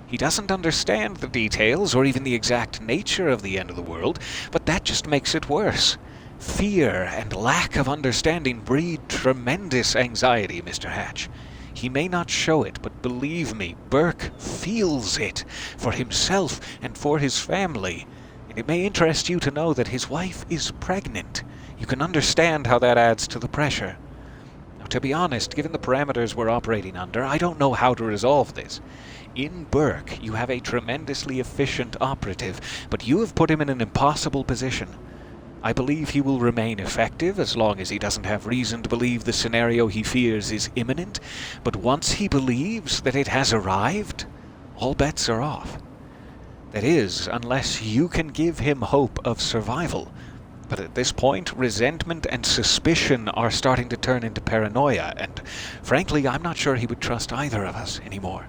A: He doesn't understand the details or even the exact nature of the end of the world, but that just makes it worse. Fear and lack of understanding breed tremendous anxiety, Mr. Hatch. He may not show it, but believe me, Burke feels it for himself and for his family. It may interest you to know that his wife is pregnant. You can understand how that adds to the pressure. Now, to be honest, given the parameters we're operating under, I don't know how to resolve this. In Burke, you have a tremendously efficient operative, but you have put him in an impossible position. I believe he will remain effective as long as he doesn't have reason to believe the scenario he fears is imminent, but once he believes that it has arrived, all bets are off. That is, unless you can give him hope of survival. But at this point, resentment and suspicion are starting to turn into paranoia, and frankly, I'm not sure he would trust either of us anymore.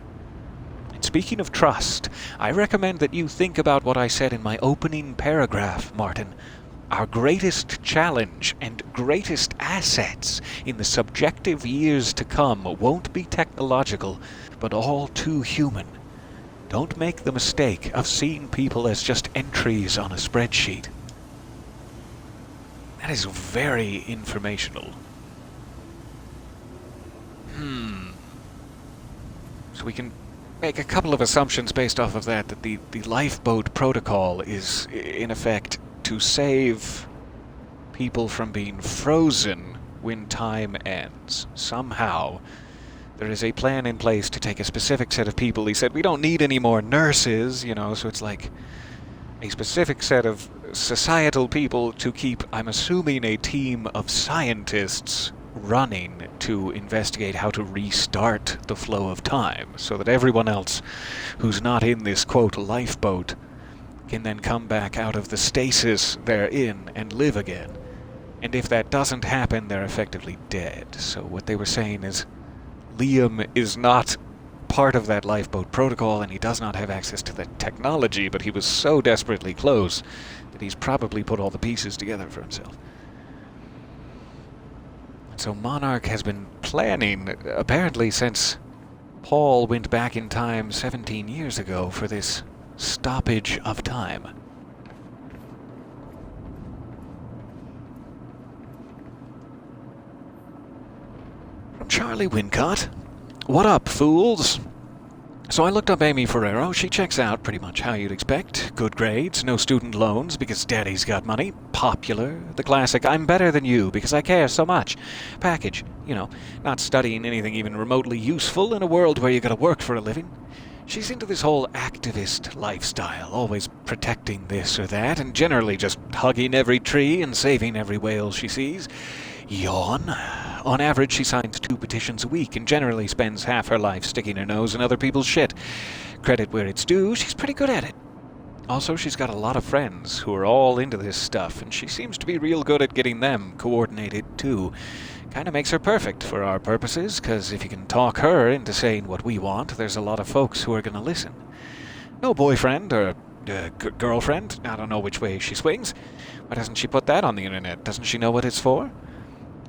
A: And speaking of trust, I recommend that you think about what I said in my opening paragraph, Martin. Our greatest challenge and greatest assets in the subjective years to come won't be technological, but all too human. Don't make the mistake of seeing people as just entries on a spreadsheet. That is very informational. So we can make a couple of assumptions based off of that the lifeboat protocol is, in effect, to save people from being frozen when time ends. Somehow, there is a plan in place to take a specific set of people. He said, we don't need any more nurses, so it's like a specific set of societal people to keep, I'm assuming, a team of scientists running to investigate how to restart the flow of time, so that everyone else who's not in this, quote, lifeboat can then come back out of the stasis they're in and live again. And if that doesn't happen, they're effectively dead. So what they were saying is, Liam is not part of that lifeboat protocol, and he does not have access to that technology, but he was so desperately close that he's probably put all the pieces together for himself. And so Monarch has been planning, apparently since Paul went back in time 17 years ago, for this stoppage of time. Charlie Wincott. What up, fools? So I looked up Amy Ferrero. She checks out pretty much how you'd expect. Good grades, no student loans because daddy's got money. Popular, the classic I'm better than you because I care so much package. Not studying anything even remotely useful in a world where you gotta work for a living. She's into this whole activist lifestyle, always protecting this or that, and generally just hugging every tree and saving every whale she sees. Yawn. On average, she signs 2 petitions a week and generally spends half her life sticking her nose in other people's shit. Credit where it's due, she's pretty good at it. Also, she's got a lot of friends who are all into this stuff, and she seems to be real good at getting them coordinated, too. Kinda makes her perfect for our purposes, because if you can talk her into saying what we want, there's a lot of folks who are gonna listen. No boyfriend or girlfriend, I don't know which way she swings. Why doesn't she put that on the internet? Doesn't she know what it's for?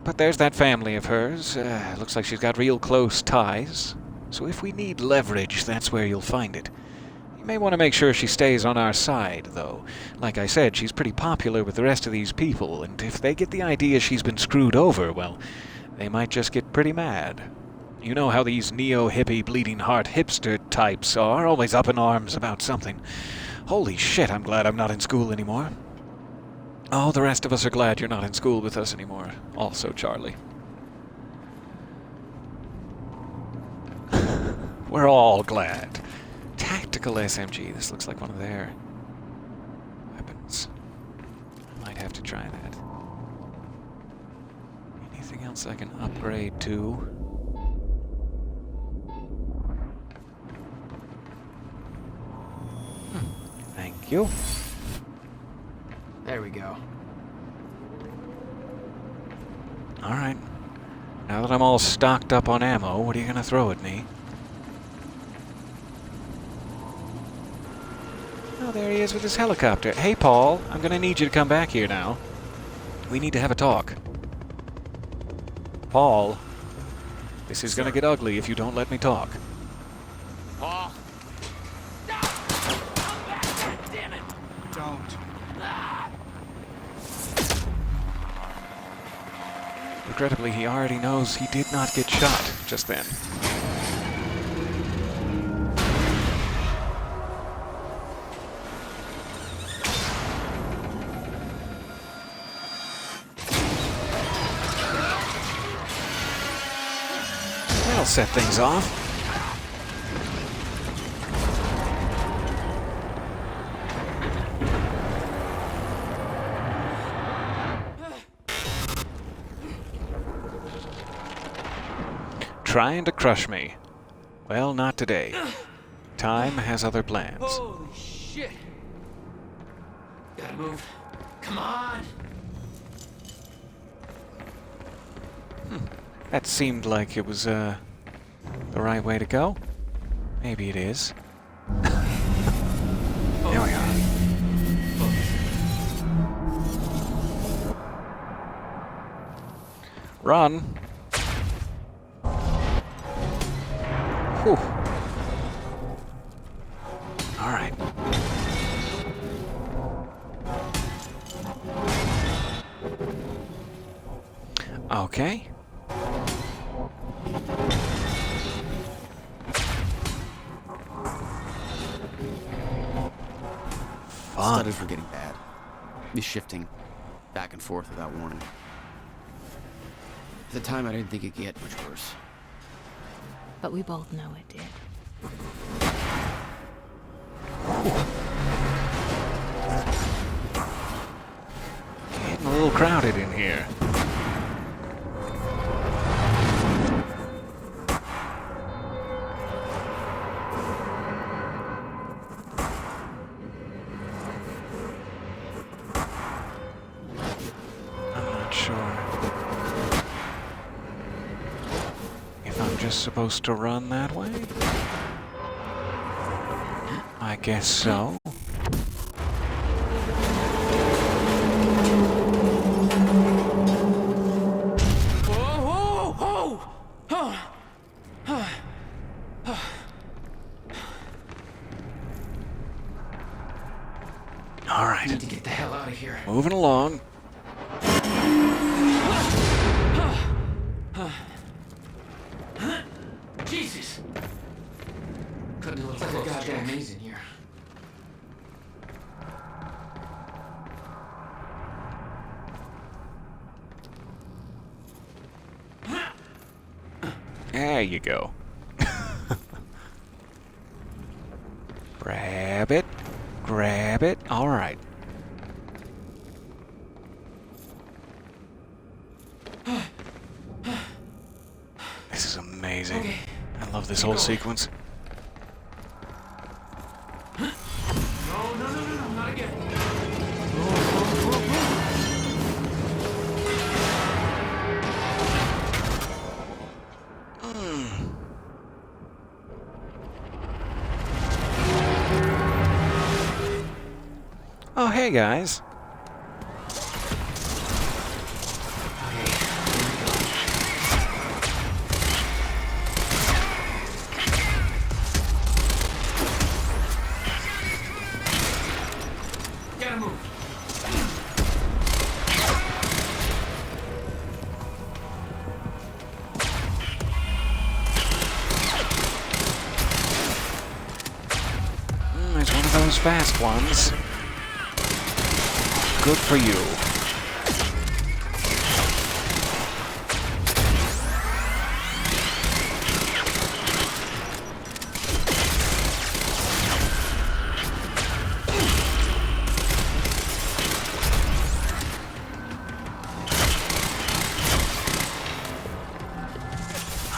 A: But there's that family of hers. Looks like she's got real close ties. So if we need leverage, that's where you'll find it. You may want to make sure she stays on our side, though. Like I said, she's pretty popular with the rest of these people, and if they get the idea she's been screwed over, well, they might just get pretty mad. You know how these neo-hippie, bleeding-heart hipster types are, always up in arms about something. Holy shit, I'm glad I'm not in school anymore. Oh, the rest of us are glad you're not in school with us anymore. Also, Charlie. We're all glad. Tactical SMG. This looks like one of their weapons. I might have to try that. Anything else I can upgrade to? Thank you.
C: There we go.
A: Alright. Now that I'm all stocked up on ammo, what are you gonna throw at me? Oh, there he is with his helicopter. Hey, Paul, I'm gonna need you to come back here now. We need to have a talk. Paul, this is gonna get ugly if you don't let me talk.
Q: Paul.
S: Damn it! Don't.
A: Regrettably, he already knows he did not get shot just then. That'll set things off. Trying to crush me. Well, not today. Time has other plans.
Q: Holy shit! Gotta move. Come on!
A: That seemed like it was, the right way to go. Maybe it is. There we are. Run! Whew. All right. Okay.
C: Stutters were getting bad. He's shifting back and forth without warning. At the time, I didn't think it could get much worse.
B: But we both know it did.
A: Getting a little crowded in here. Supposed to run that way? I guess so.
Q: Whoa, whoa, whoa!
A: All right.
Q: Need to get the hell out of here.
A: Moving along.
Q: Jesus! Couldn't look like a goddamn maze in here.
A: There you go. Grab it. Grab it. Alright. This is amazing.
Q: Okay.
A: I love this whole sequence.
Q: No, not again.
A: Oh, hey guys.
Q: Gotta move.
A: It's one of those fast ones. Good for you.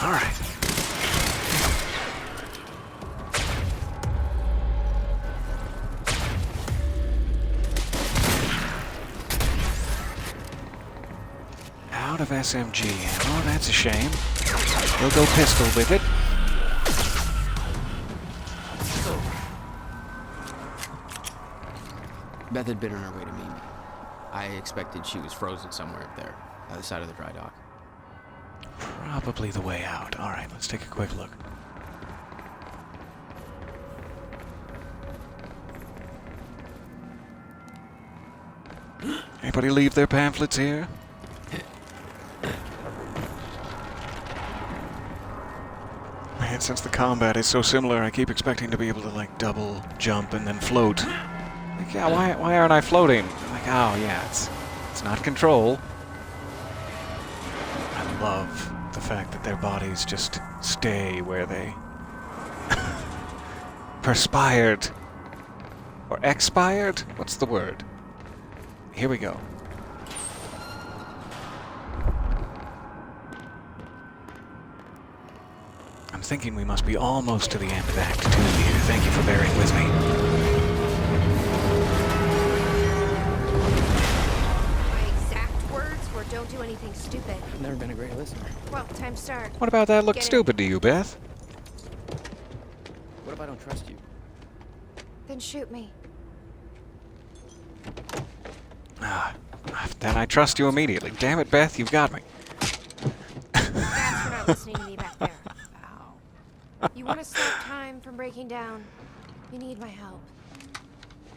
A: All right. Out of SMG ammo, that's a shame. We'll go pistol with it.
C: Beth had been on her way to meet me. I expected she was frozen somewhere up there, by the side of the dry dock.
A: Probably the way out. All right, let's take a quick look. Anybody leave their pamphlets here? Man, since the combat is so similar, I keep expecting to be able to, like, double jump and then float. Like, yeah, why aren't I floating? Like, oh, yeah, it's not control. I love the fact that their bodies just stay where they perspired. Or expired? What's the word? Here we go. I'm thinking we must be almost to the end of Act 2 here. Thank you for bearing with me.
T: My exact words were don't do anything stupid.
C: I've never been a great listener.
T: Well, time to start.
A: What about that look
T: Get
A: stupid to you, Beth?
C: What if I don't trust you?
T: Then shoot me.
A: Then I trust you immediately. Damn it, Beth, you've got me.
T: That's for not listening to me back there. Ow. You want to stop time from breaking down? You need my help.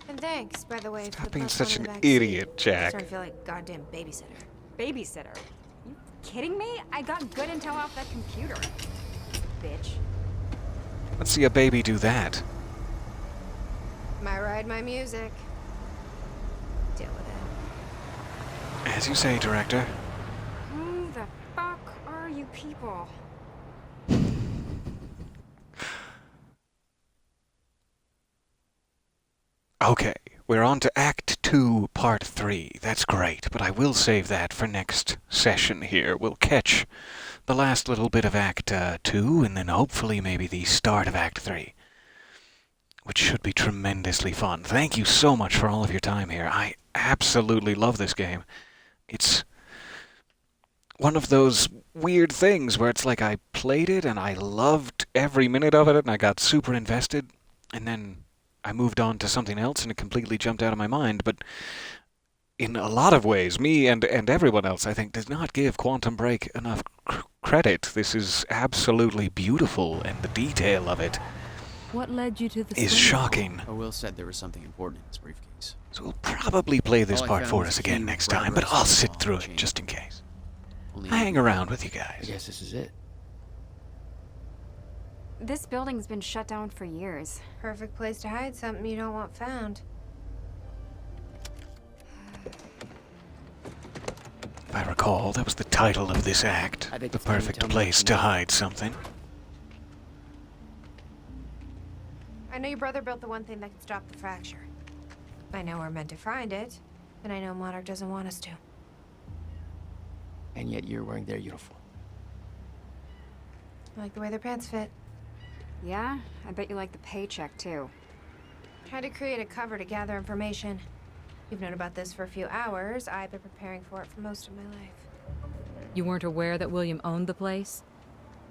T: And thanks, by the way, for
A: Stop
T: the
A: being
T: plus
A: such
T: one in
A: an
T: the back seat.
A: idiot, Jack.
T: Starting to feel like goddamn babysitter.
J: Babysitter? You kidding me? I got good intel off that computer. Bitch.
A: Let's see a baby do that.
T: My ride, my music. Deal with it.
A: As you say, director.
J: Who the fuck are you people?
A: Okay, we're on to Act 2, Part 3. That's great, but I will save that for next session here. We'll catch the last little bit of Act 2, and then hopefully maybe the start of Act 3, which should be tremendously fun. Thank you so much for all of your time here. I absolutely love this game. It's one of those weird things where it's like I played it and I loved every minute of it and I got super invested, and then I moved on to something else and it completely jumped out of my mind. But in a lot of ways, me and everyone else, I think, does not give Quantum Break enough credit. This is absolutely beautiful, and the detail of it
B: What led you to the
A: is shocking.
C: Will said there was something important in his briefcase.
A: So we'll probably play this
C: All I
A: part
C: found
A: for
C: was
A: us
C: a
A: again
C: few
A: next
C: red
A: time, but
C: reds
A: I'll
C: on the
A: sit
C: wall
A: through
C: and
A: it
C: chain.
A: just in case.
C: Only
A: I hang around with you
C: I
A: guys.
C: guess this is it.
J: This building's been shut down for years.
T: Perfect place to hide something you don't want found.
A: If I recall, that was the title of this act.
C: I think
A: The
C: it's time to
A: perfect
C: tell me
A: place
C: what
A: to
C: you know.
A: hide something.
U: I know your brother built the one thing that can stop the fracture. I know we're meant to find it, and I know Monarch doesn't want us to.
C: And yet you're wearing their uniform.
U: I like the way their pants fit.
J: Yeah? I bet you like the paycheck, too.
U: Tried to create a cover to gather information. You've known about this for a few hours. I've been preparing for it for most of my life.
B: You weren't aware that William owned the place?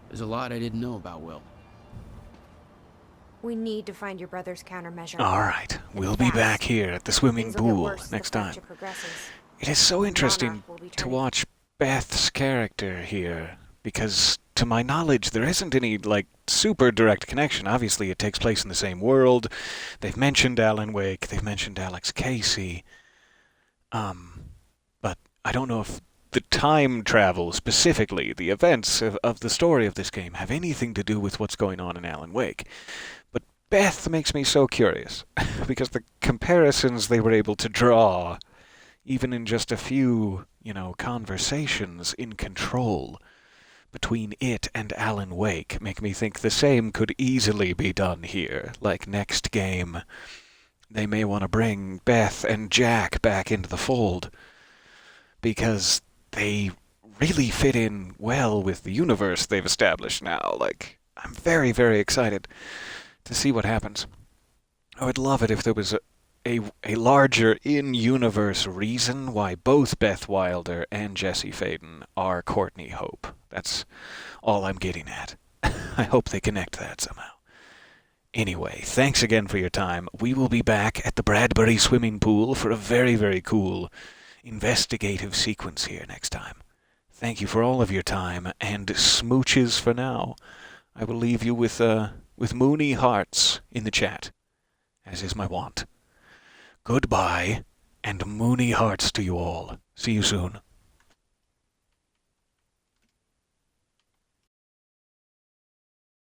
C: There's a lot I didn't know about Will.
U: We need to find your brother's countermeasure.
A: All right, we'll be back here at the swimming pool next time. It is so interesting to watch Beth's character here, because to my knowledge there isn't any, like, super direct connection. Obviously it takes place in the same world. They've mentioned Alan Wake, they've mentioned Alex Casey. But I don't know if the time travel, specifically, the events of the story of this game, have anything to do with what's going on in Alan Wake. But Beth makes me so curious, because the comparisons they were able to draw, even in just a few, conversations in Control between it and Alan Wake, make me think the same could easily be done here. Like, next game, they may want to bring Beth and Jack back into the fold, because they really fit in well with the universe they've established now. Like, I'm very, very excited to see what happens. I would love it if there was a larger in-universe reason why both Beth Wilder and Jesse Faden are Courtney Hope. That's all I'm getting at. I hope they connect that somehow. Anyway, thanks again for your time. We will be back at the Bradbury swimming pool for a very, very cool investigative sequence here next time. Thank you for all of your time, and smooches for now. I will leave you with moony hearts in the chat, as is my wont. Goodbye, and moony hearts to you all. See you soon.